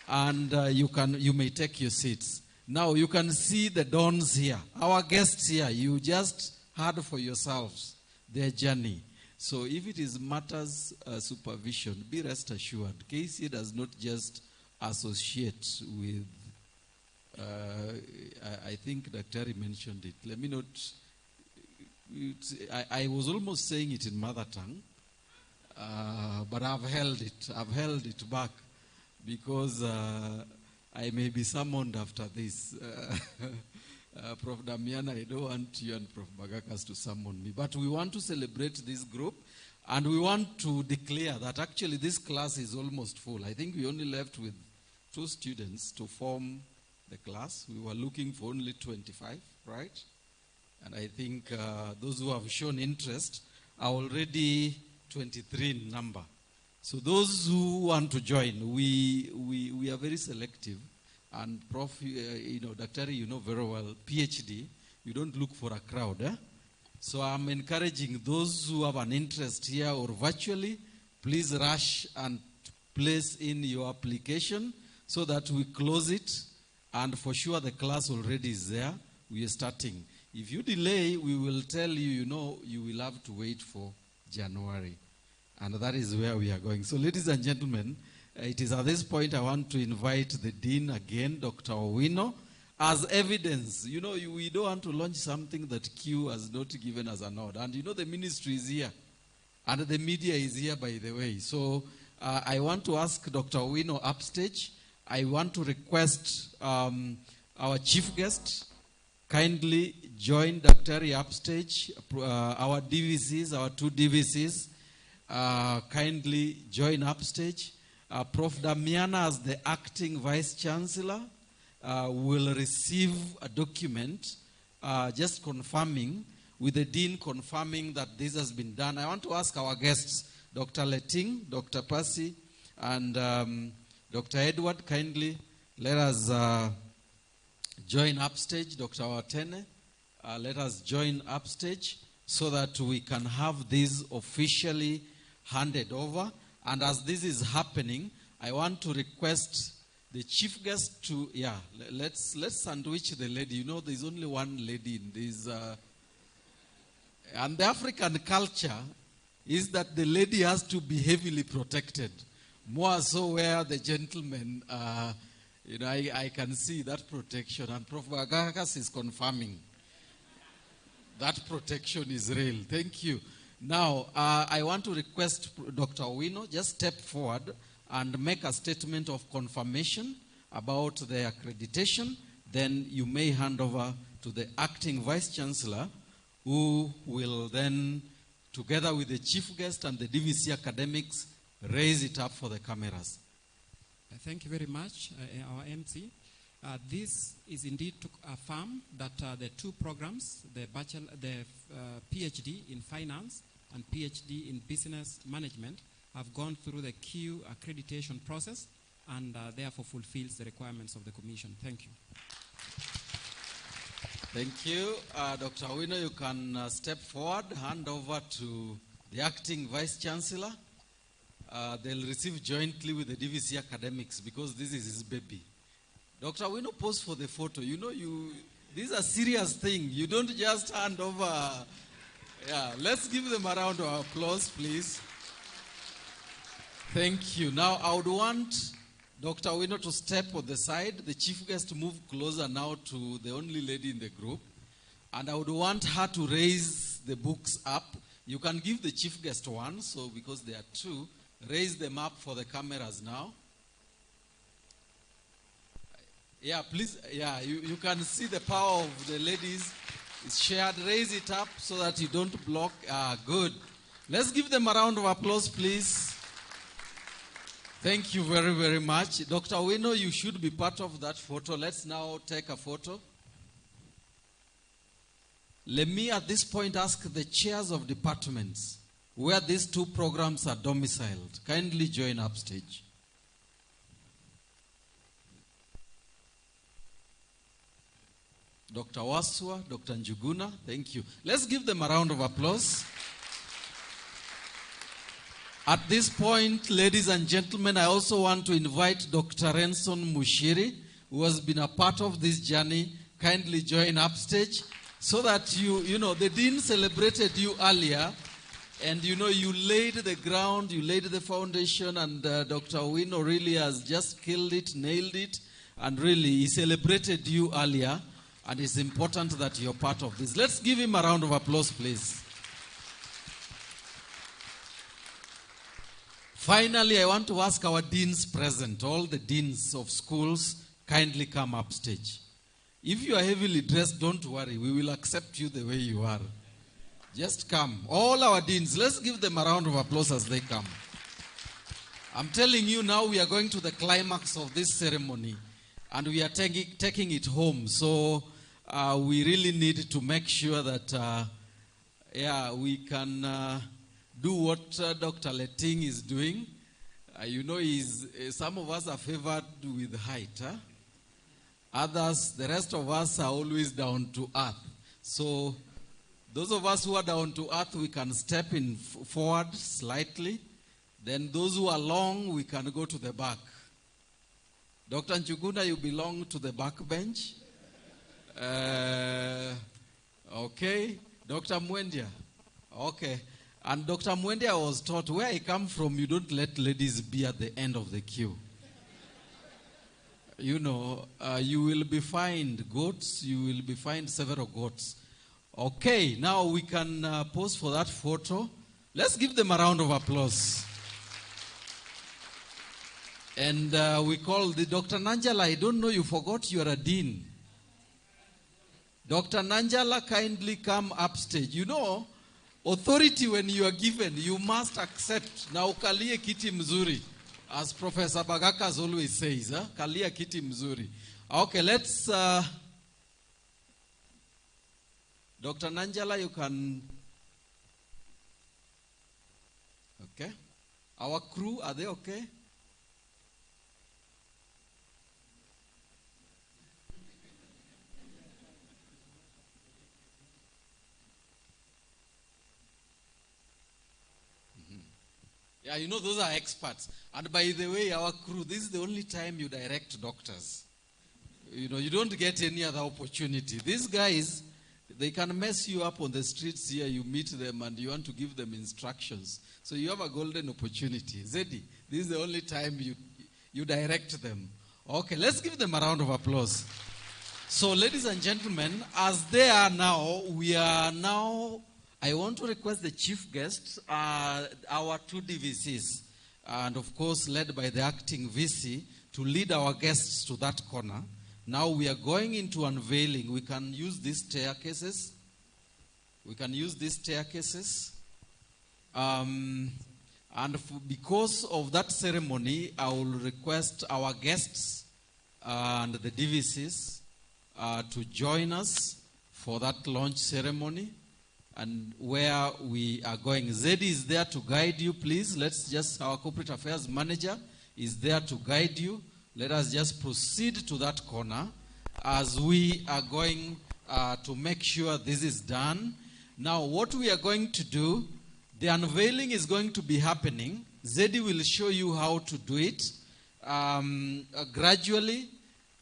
And you may take your seats. Now you can see the dons here, our guests here. You just heard for yourselves their journey. So if it is matters supervision, be rest assured, KCA does not just associate with, I think Dr. mentioned it. Let me not, I was almost saying it in mother tongue, but I've held it back, because I may be summoned after this. Prof. Damiana, I don't want you and Prof. Bagakas to summon me. But we want to celebrate this group, and we want to declare that actually this class is almost full. I think we only left with 2 students to form the class. We were looking for only 25, right? And I think those who have shown interest are already 23 in number. So those who want to join, we are very selective. And Prof, Dr. very well, PhD, you don't look for a crowd. So I'm encouraging those who have an interest here or virtually, please rush and place in your application so that we close it. And for sure the class already is there. We are starting. If you delay, we will tell you, you will have to wait for January. And that is where we are going. So ladies and gentlemen, it is at this point I want to invite the Dean again, Dr. Owino, as evidence. We don't want to launch something that Q has not given us a nod. And the ministry is here. And the media is here, by the way. So I want to ask Dr. Owino upstage. I want to request our chief guest kindly join Dr. upstage. Our DVCs, our 2 DVCs, kindly join upstage. Prof. Damiana, as the acting vice chancellor, will receive a document just confirming, with the dean confirming that this has been done. I want to ask our guests Dr. Letting, Dr. Percy, and Dr. Edward, kindly let us join upstage. Dr. Watene, let us join upstage so that we can have this officially handed over. And as this is happening, I want to request the chief guest to, let's sandwich the lady. You know, there's only one lady in this. And the African culture is that the lady has to be heavily protected. More so where the gentlemen, I can see that protection. And Prof. Bagakas is confirming that protection is real. Thank you. Now, I want to request Dr. Owino, just step forward and make a statement of confirmation about the accreditation. Then you may hand over to the acting Vice Chancellor, who will then, together with the chief guest and the DVC academics, raise it up for the cameras. Thank you very much, our MC. This is indeed to affirm that the two programs, the PhD in Finance and PhD in Business Management, have gone through the Q accreditation process and therefore fulfills the requirements of the Commission. Thank you. Thank you. Dr. Owino, you can step forward, hand over to the acting Vice Chancellor. They'll receive jointly with the DVC academics because this is his baby. Dr. Owino, pose for the photo. You know, this is a serious thing. You don't just hand over. Yeah, let's give them a round of applause, please. Thank you. Now, I would want Dr. Owino to step on the side. The chief guest to move closer now to the only lady in the group. And I would want her to raise the books up. You can give the chief guest one, so because there are two, raise them up for the cameras now. Yeah, please, you can see the power of the ladies. It's shared. Raise it up so that you don't block. Good. Let's give them a round of applause, please. Thank you very, very much. Dr. Owino, you should be part of that photo. Let's now take a photo. Let me at this point ask the chairs of departments where these two programs are domiciled. Kindly join upstage. Dr. Waswa, Dr. Njuguna, thank you. Let's give them a round of applause. At this point, ladies and gentlemen, I also want to invite Dr. Renson Mushiri, who has been a part of this journey. Kindly join upstage so that you know, the dean celebrated you earlier, and you laid the ground, you laid the foundation, and Dr. Owino really has just killed it, nailed it, and really he celebrated you earlier, and it's important that you're part of this. Let's give him a round of applause, please. Finally, I want to ask our deans present, all the deans of schools, kindly come upstage. If you are heavily dressed, don't worry. We will accept you the way you are. Just come. All our deans, let's give them a round of applause as they come. I'm telling you now, we are going to the climax of this ceremony, and we are taking it home. So we really need to make sure that, we can do what Dr. Letting is doing. Some of us are favored with height. Others, the rest of us are always down to earth. So those of us who are down to earth, we can step in forward slightly. Then those who are long, we can go to the back. Dr. Njuguna, you belong to the back bench. Okay. Dr. Mwendia. Okay. And Dr. Mwendia was taught, where I come from, you don't let ladies be at the end of the queue. You will be fined goats, you will be fined several goats. Okay, now we can pose for that photo. Let's give them a round of applause. And we call the Dr. Nanjala. I don't know, you forgot you are a dean. Dr. Nanjala, kindly come upstage. Authority, when you are given, you must accept. Now, kalie kiti mzuri. As Professor Bagakas always says, kalia kiti mzuri. Okay, let's... Dr. Nanjala, you can... Okay. Our crew, are they okay? Yeah, you know, those are experts. And by the way, our crew, this is the only time you direct doctors. You know, you don't get any other opportunity. These guys, they can mess you up on the streets here. You meet them and you want to give them instructions. So you have a golden opportunity. Zedi, this is the only time you direct them. Okay, let's give them a round of applause. So, ladies and gentlemen, as they are now, I want to request the chief guests, our 2 DVCs, and of course led by the acting VC, to lead our guests to that corner. Now we are going into unveiling. We can use these staircases. Because of that ceremony, I will request our guests and the DVCs to join us for that launch ceremony. And where we are going, Zedi is there to guide you, please. Our corporate affairs manager is there to guide you. Let us just proceed to that corner as we are going to make sure this is done. Now, what we are going to do, the unveiling is going to be happening. Zedi will show you how to do it gradually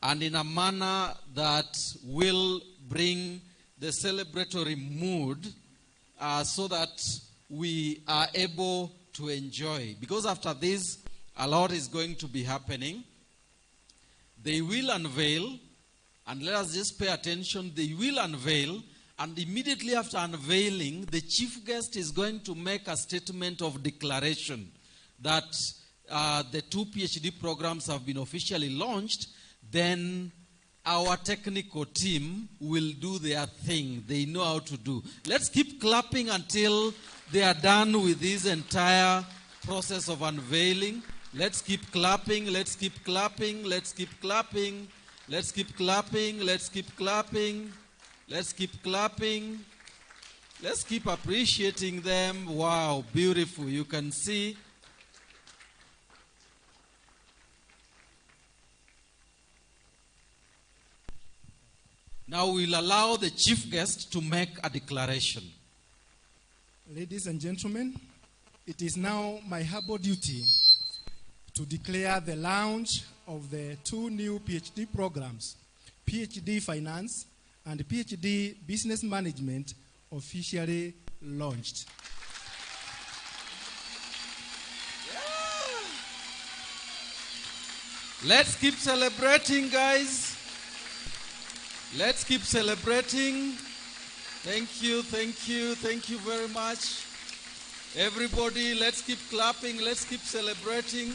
and in a manner that will bring the celebratory mood so that we are able to enjoy. Because after this, a lot is going to be happening. They will unveil, and let us just pay attention. They will unveil, and immediately after unveiling, the chief guest is going to make a statement of declaration that the 2 PhD programs have been officially launched. Then our technical team will do their thing. They know how to do. Let's keep clapping until they are done with this entire process of unveiling. Let's keep clapping, let's keep clapping, let's keep clapping, let's keep clapping, let's keep clapping, let's keep clapping. Let's keep appreciating them. Wow, beautiful. You can see. Now we'll allow the chief guest to make a declaration. Ladies and gentlemen, it is now my humble duty to declare the launch of the 2 new PhD programs, Ph.D. Finance and Ph.D. Business Management, officially launched. Let's keep celebrating, guys. Let's keep celebrating. Thank you very much. Everybody, let's keep clapping, let's keep celebrating.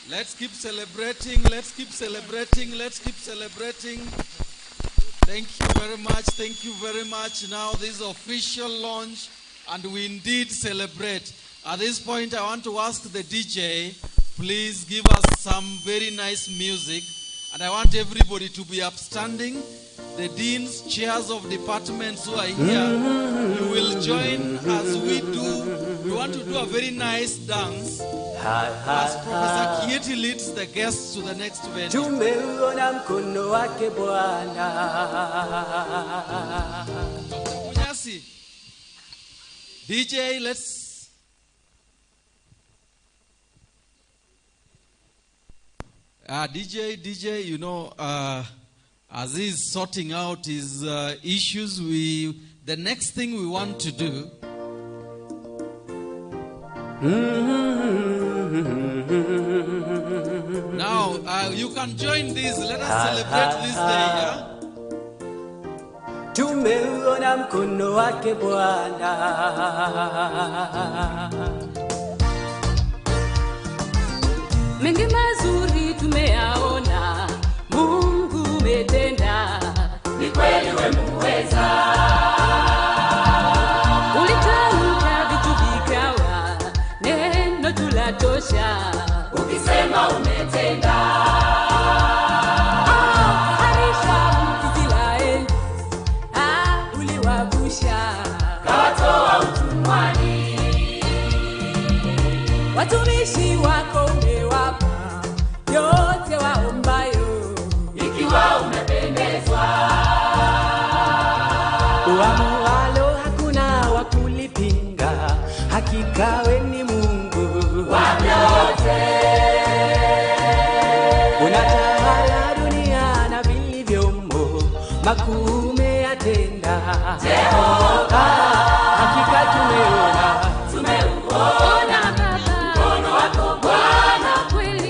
Let's keep celebrating, let's keep celebrating, let's keep celebrating. Thank you very much. Now this is official launch, and we indeed celebrate. At this point, I want to ask the DJ, please give us some very nice music. And I want everybody to be upstanding. The deans, chairs of departments who are here, you will join as we do. We want to do a very nice dance as Professor Kieti leads the guests to the next venue. DJ, let's. DJ, you know, as he's sorting out his issues, the next thing we want to do. Now, you can join this. Let us celebrate this day, yeah? Tumeona mkono wake Bwana. Mengi mazuri tumeyaona, Mungu umetenda, ni kweli wewe muweza. Ulitamka vitu vikawa, neno tulatosha, ukisema umetenda. Harisha Israeli, uliwagusha watumishi wako umewapa yote waombayo, ikiwa umependezwa. Uamualo hakuna wa kulipinga, hakika we ni Mungu wa vyote. Unatawala dunia na vilivyomo, makuu umeyatenda Jehova. Hakika tumeuona mkono wako Bwana,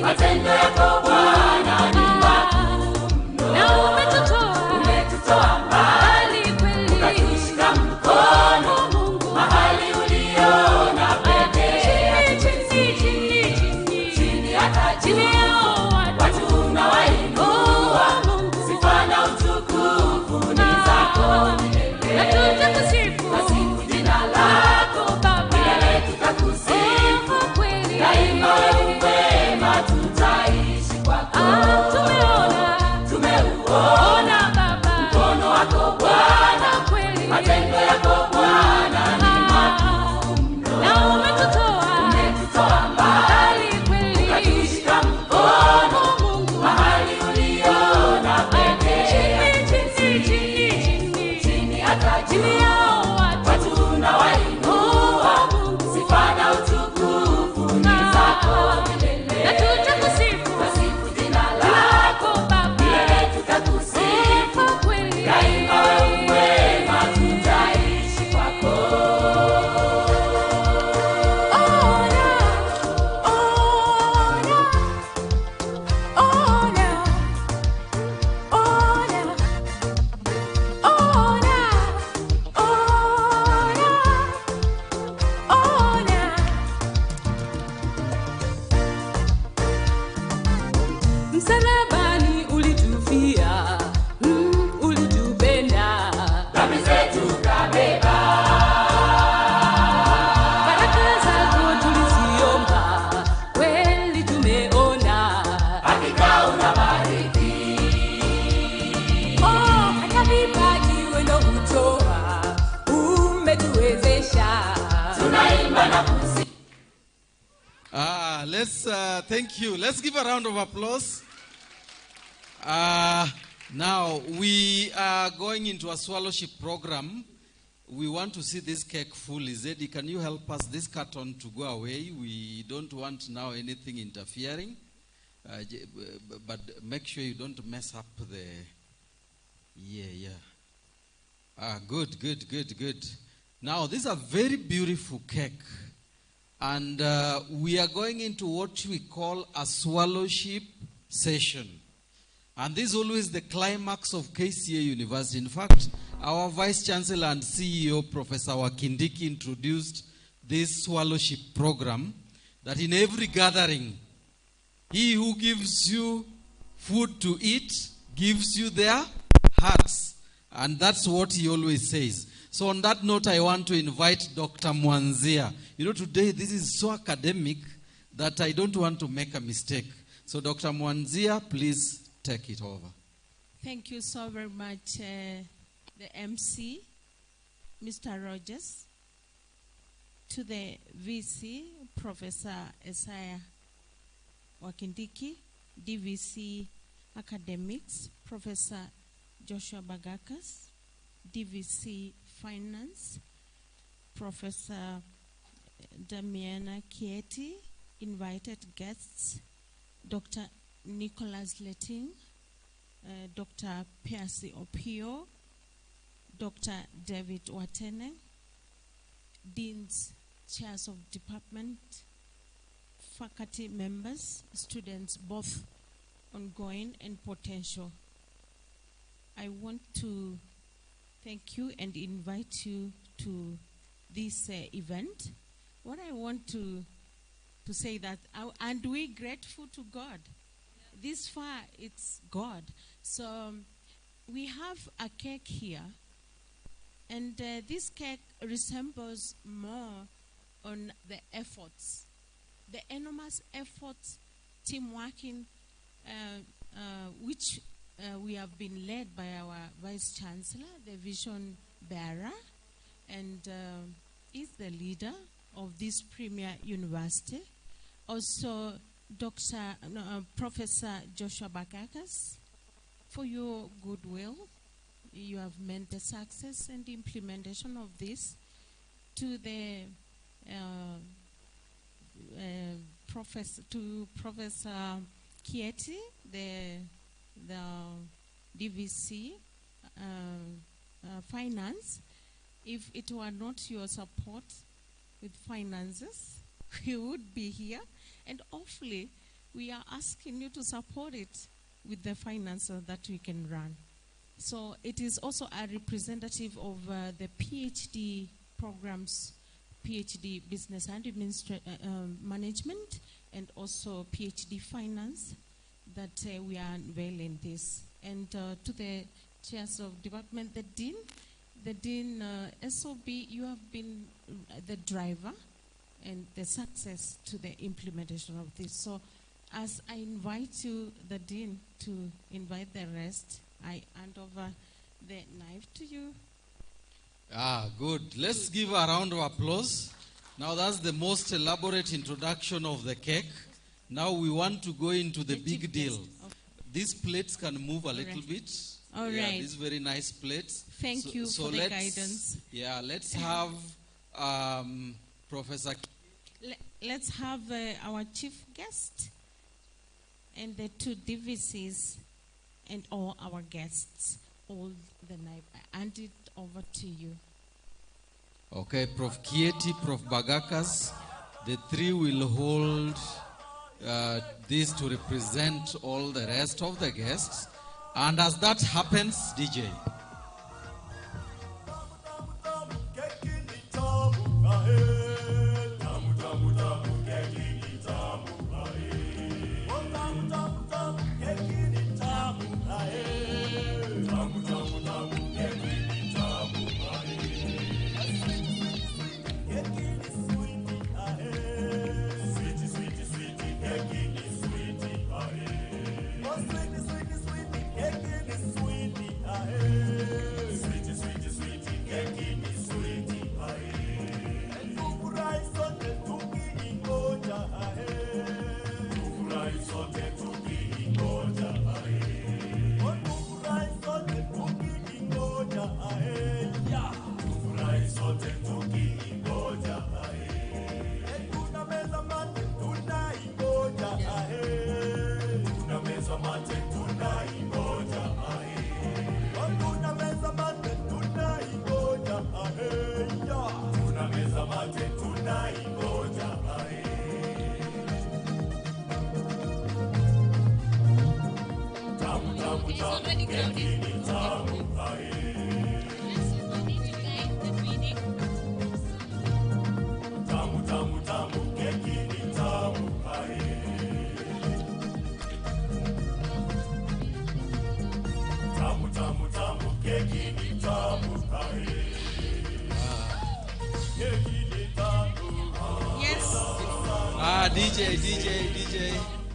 matendo yako Bwana ni makuu mno. Na umetutoa mbali kweli, ukatushika mkono Mungu mahali uliona pekee. Chini hata juu watu unawainua, sifa na utukufu ni zako milele. Na tutakusifu jina lako Baba, milele tutakusifu kweli. Daima wewe mwema, tutaishi kwako. Tumeuona Baba mkono wako Bwana, kweli matendo yako Bwana ni makuu mno. Na umetutoa mbali kweli, ukatushika mkono Mungu mahali uliona pekee. Chini hata juu watu unawainua, sifa na utukufu ni zako milele. Na tutakusifu jina lako Baba, milele tutakusifu kweli. Daima wewe mwema, tutaishi kwako. Msalabani ulitufia, ulitupenda, dhambi zetu kabeba. Baraka zako tuliziomba, kweli tumeona, hakika unabariki. Hata vipaji wendo hutoa, umetuwezesha, tunaimba na kusifu. Let's thank you. Let's give a round of applause. Now we are going into a swallowship program. We want to see this cake full. Zedi, can you help us this carton to go away? We don't want now anything interfering. But make sure you don't mess up the. Good. Now this is a very beautiful cake. And we are going into what we call a swallowship session. And this is always the climax of KCA University. In fact, our Vice Chancellor and CEO, Professor Wakindiki, introduced this swallowship program, that in every gathering, he who gives you food to eat gives you their hearts. And that's what he always says. So on that note, I want to invite Dr. Mwanzia. You know, today this is so academic that I don't want to make a mistake. So Dr. Mwanzia, please take it over. Thank you so very much, the MC, Mr. Rogers, to the VC, Professor Isaiah Wakindiki, DVC Academics, Professor Joshua Bagakas, DVC Finance, Professor Damiana Kieti, invited guests, Dr. Nicholas Letting, Dr. Percy Opio, Dr. David Watene, Deans, Chairs of Department, faculty members, students, both ongoing and potential. I want to thank you and invite you to this event. What I want to say that, and we're grateful to God. This far, it's God. So we have a cake here, and this cake resembles more on the efforts, the enormous efforts, team working, which we have been led by our Vice Chancellor, the vision bearer, and is the leader of this premier university. also Professor Joshua Bagakas, for your goodwill. You have meant the success and implementation of this. To the Professor Kieti, the DVC Finance. If it were not your support with finances, we would be here. And hopefully, we are asking you to support it with the finances that we can run. So it is also a representative of the PhD programs, PhD Business and Management, and also PhD Finance, that we are unveiling this. And to the chairs of department, the Dean S.O.B, you have been the driver and the success to the implementation of this. So as I invite you, the Dean, to invite the rest, I hand over the knife to you. Good. Let's give a round of applause. Now that's the most elaborate introduction of the cake. Now we want to go into the big deal. These plates can move a little bit. All right. These very nice plates. Thank you for the guidance. Yeah, let's have Professor. Let's have our chief guest and the two DVCs and all our guests. All the knife. I hand it over to you. Okay, Prof. Kieti, Prof. Bagakas, the three will hold this to represent all the rest of the guests. And as that happens, DJ.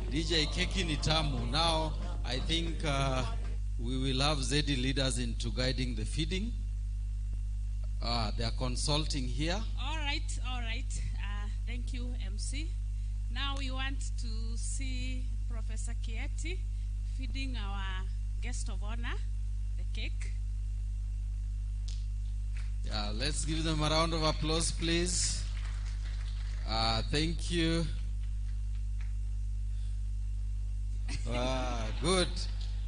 DJ Keki Nitamu. Now, I think we will have ZD leaders into guiding the feeding. They are consulting here. All right. Thank you, MC. Now we want to see Professor Kieti feeding our guest of honor, the cake. Yeah, let's give them a round of applause, please. Thank you. Good.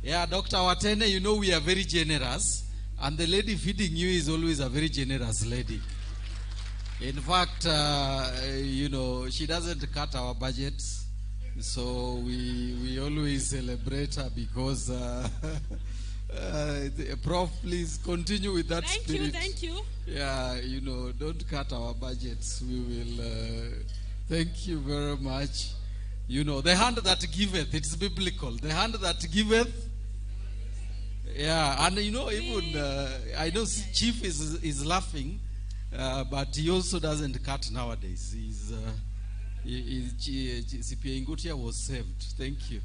Yeah, Dr. Watene, you know we are very generous, and the lady feeding you is always a very generous lady. In fact, you know, she doesn't cut our budgets, so we always celebrate her because, Prof, please continue with that spirit. Thank you. Yeah, you know, don't cut our budgets. We will, thank you very much. You know, the hand that giveth, it's biblical. The hand that giveth. Yeah, and you know, even, I know Chief is laughing, but he also doesn't cut nowadays. CPA Ngutia was saved. Thank you.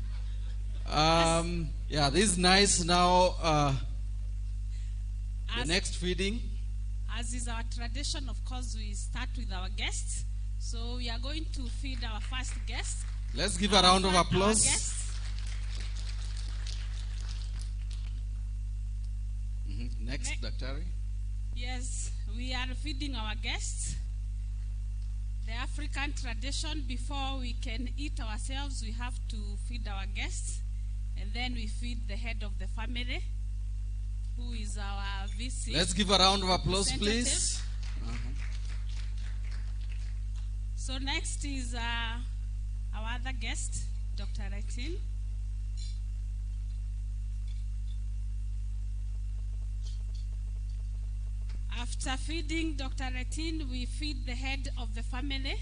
Yeah, this is nice. Now, the next feeding. As is our tradition, of course, we start with our guests. So we are going to feed our first guest. Let's give a round of applause. Next, Daktari. Yes, we are feeding our guests. The African tradition, before we can eat ourselves, we have to feed our guests. And then we feed the head of the family, who is our VC. Let's give a round of applause, please. So next is our other guest, Dr. Ratin. After feeding Dr. Ratin, we feed the head of the family,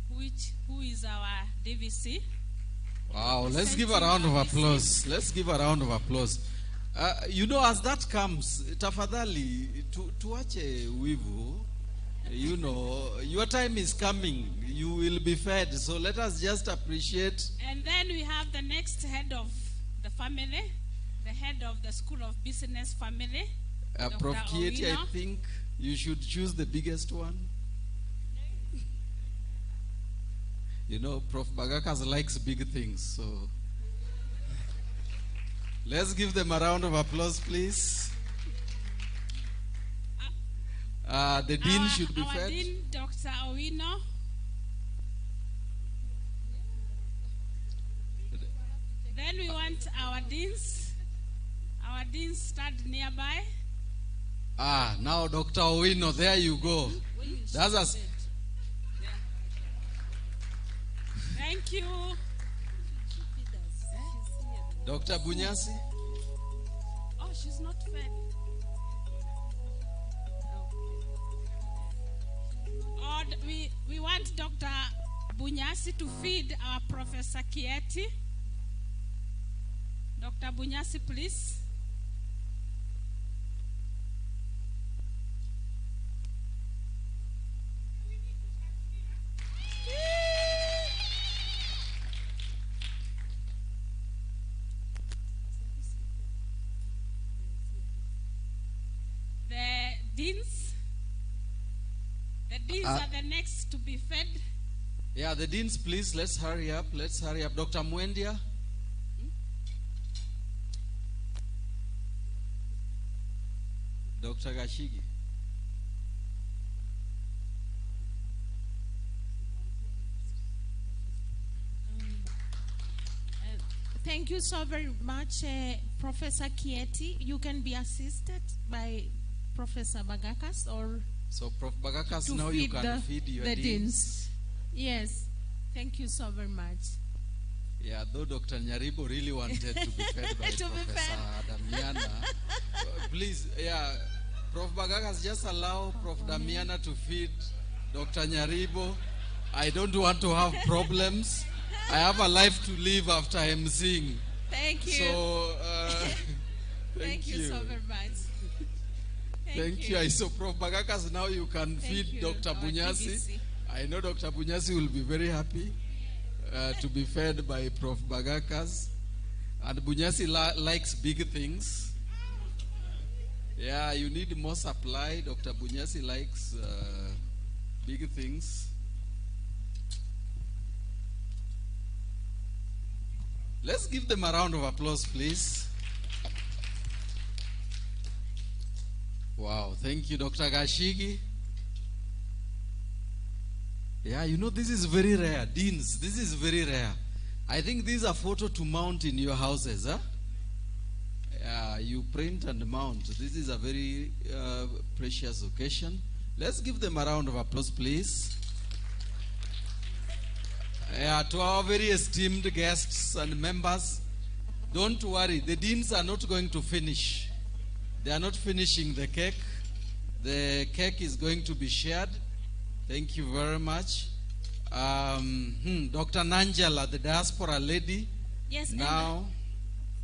who is our DVC. Wow, let's give a round of applause. Let's give a round of applause. You know, as that comes, tafadhali, tuache wivu. You know, your time is coming. You will be fed. So let us just appreciate. And then we have the next head of the family, the head of the School of Business family. Prof. Kieti, I think you should choose the biggest one. You know, Prof. Bagakas likes big things, so let's give them a round of applause, please. The dean should be fed. Our dean, Dr. Owino. Then we want our deans. Our deans stand nearby. Now Dr. Owino, there you go. That's us. Thank you. Dr. Bunyasi. Oh, she's not fed. Oh, we want Dr. Bunyasi to feed our Professor Kieti. Dr. Bunyasi, please. The deans are the next to be fed. Yeah, the deans, please. Let's hurry up. Let's hurry up. Dr. Mwendia. Dr. Gashigi. Thank you so very much, Professor Kieti. You can be assisted by Professor Bagakas or... So, Prof. Bagakas, now you can feed your deans. Yes. Thank you so very much. Yeah, though Dr. Nyaribo really wanted to be fed by Professor Damiana. Please, yeah, Prof. Bagakas, just allow Prof. Damiana to feed Dr. Nyaribo. I don't want to have problems. I have a life to live after emceeing. Thank you. So, thank you so very much. Thank you. So, Prof. Bagakas, now you can feed Dr. Bunyasi. DVC. I know Dr. Bunyasi will be very happy to be fed by Prof. Bagakas. And Bunyasi likes big things. Yeah, you need more supply. Dr. Bunyasi likes big things. Let's give them a round of applause, please. Wow, thank you, Dr. Gashigi. Yeah, you know, this is very rare. Deans, this is very rare. I think this is a photo to mount in your houses, huh? Yeah, you print and mount. This is a very precious occasion. Let's give them a round of applause, please. Yeah, to our very esteemed guests and members, don't worry, the deans are not going to finish. They are not finishing the cake. The cake is going to be shared. Thank you very much. Dr. Nanjala, the diaspora lady. Yes, now.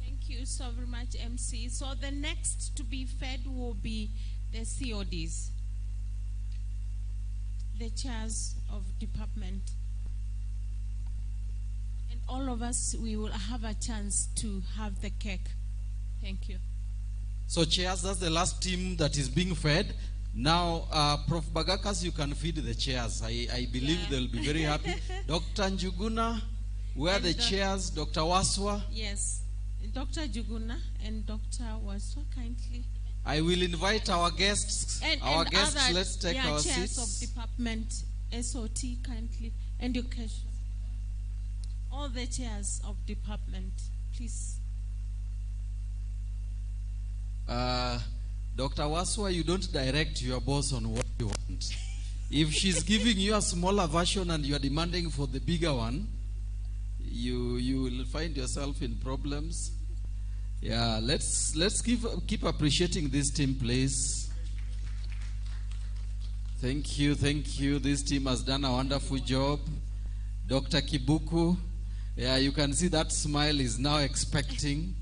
Thank you so very much, MC. So the next to be fed will be the CODs, the chairs of department. And all of us, we will have a chance to have the cake. Thank you. So chairs, that's the last team that is being fed. Now, Prof. Bagakas, you can feed the chairs. I believe they'll be very happy. Dr. Njuguna, where are the chairs? Dr. Waswa? Yes. Dr. Juguna and Dr. Waswa, kindly. I will invite our guests. And Guests, let's take our chairs seats. of department, SOT, kindly. Education. All the chairs of department, please. Dr. Waswa, you don't direct your boss on what you want. If she's giving you a smaller version and you are demanding for the bigger one, you will find yourself in problems. Yeah, let's keep appreciating this team, please. Thank you. This team has done a wonderful job. Dr. Kibuku, yeah, you can see that smile is now expecting.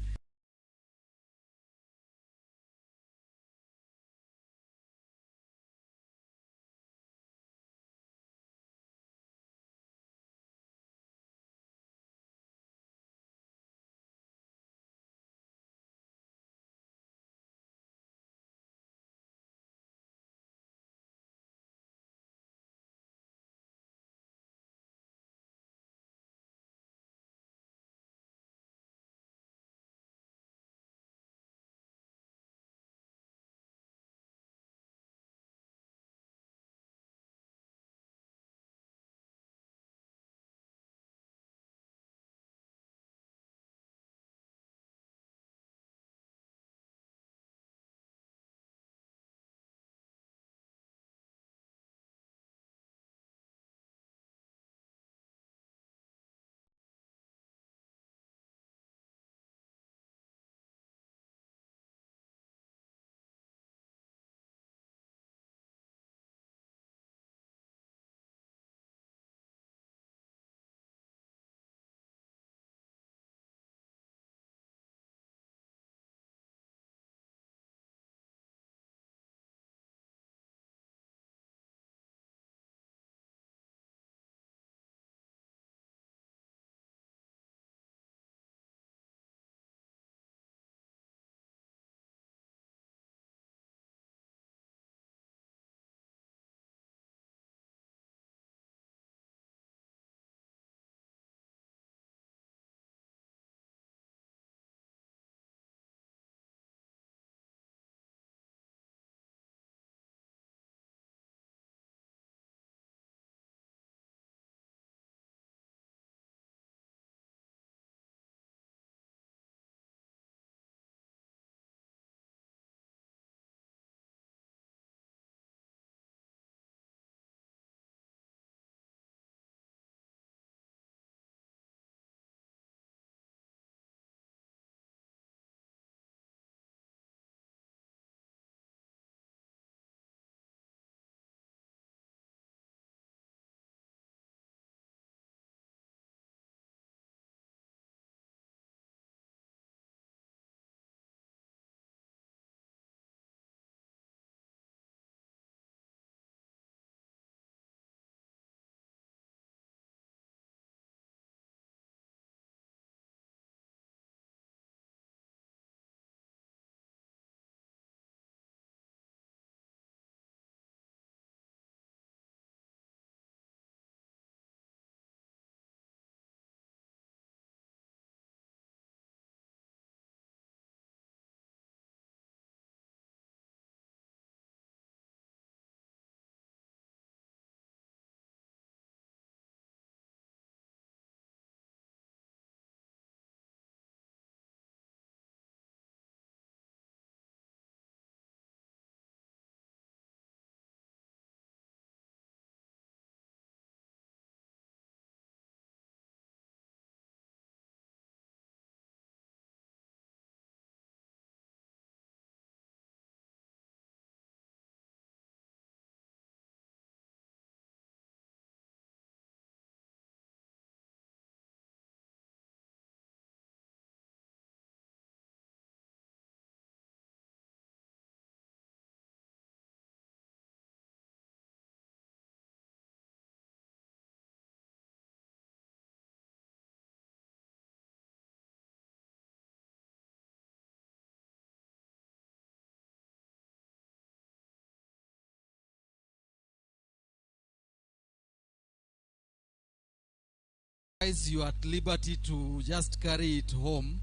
you are at liberty to just carry it home.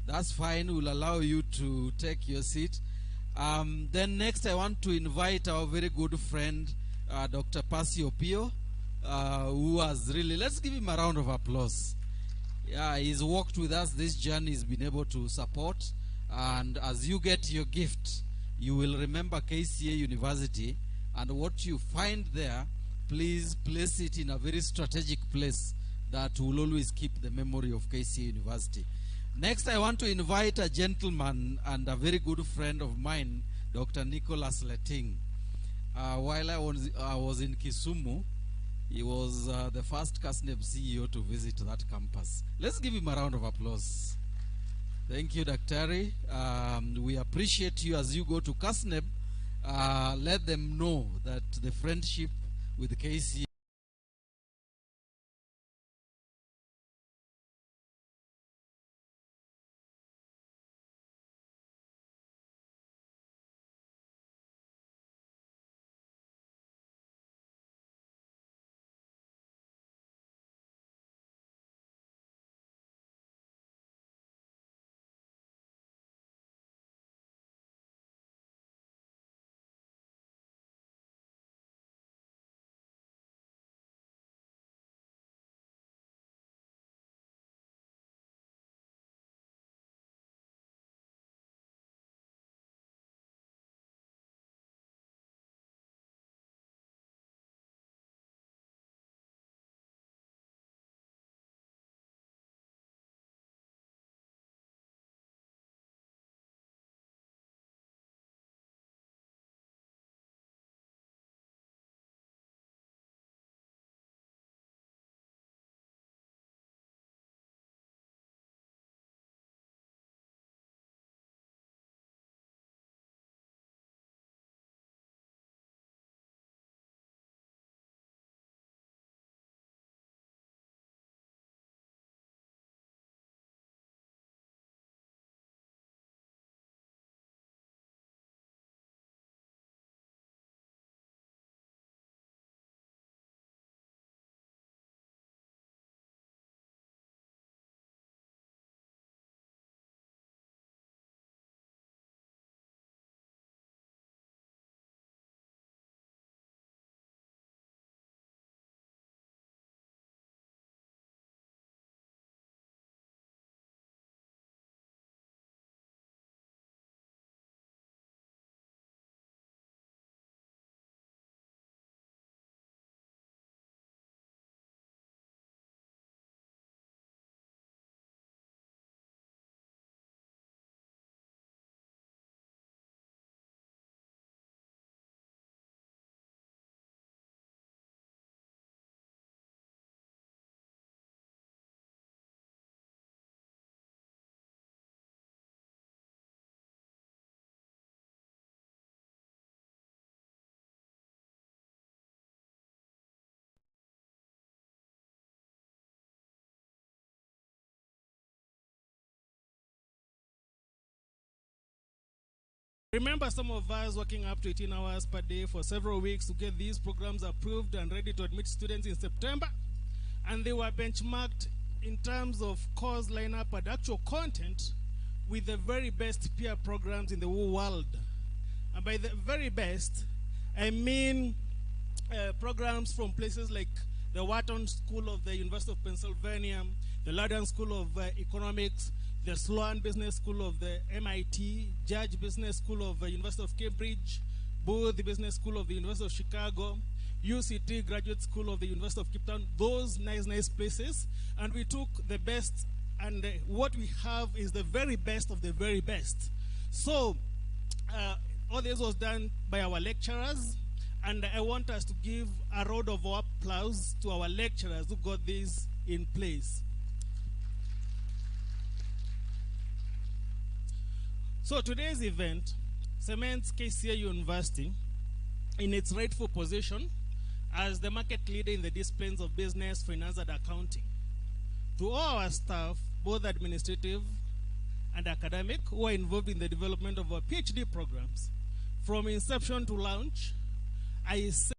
That's fine. We'll allow you to take your seat. Then next, I want to invite our very good friend, Dr. Pasi Opio, who has really, let's give him a round of applause. Yeah, he's walked with us this journey, he's been able to support. And as you get your gift, you will remember KCA University, and what you find there, please place it in a very strategic place that will always keep the memory of KCA University. Next, I want to invite a gentleman and a very good friend of mine, Dr. Nicholas Letting. While I was in Kisumu, he was the first CASNEB CEO to visit that campus. Let's give him a round of applause. Thank you, Daktari. We appreciate you as you go to CASNEB. Let them know that the friendship with KCA Remember some of us working up to 18 hours per day for several weeks to get these programs approved and ready to admit students in September. And they were benchmarked in terms of course lineup and actual content with the very best peer programs in the whole world. And by the very best, I mean programs from places like the Wharton School of the University of Pennsylvania, the London School of Economics, the Sloan Business School of the MIT, Judge Business School of the University of Cambridge, Booth Business School of the University of Chicago, UCT Graduate School of the University of Cape Town, those nice places. And we took the best, and what we have is the very best of the very best. So all this was done by our lecturers, and I want us to give a round of applause to our lecturers who got this in place. So today's event cements KCA University in its rightful position as the market leader in the disciplines of business, finance, and accounting. To all our staff, both administrative and academic, who are involved in the development of our PhD programs, from inception to launch, I say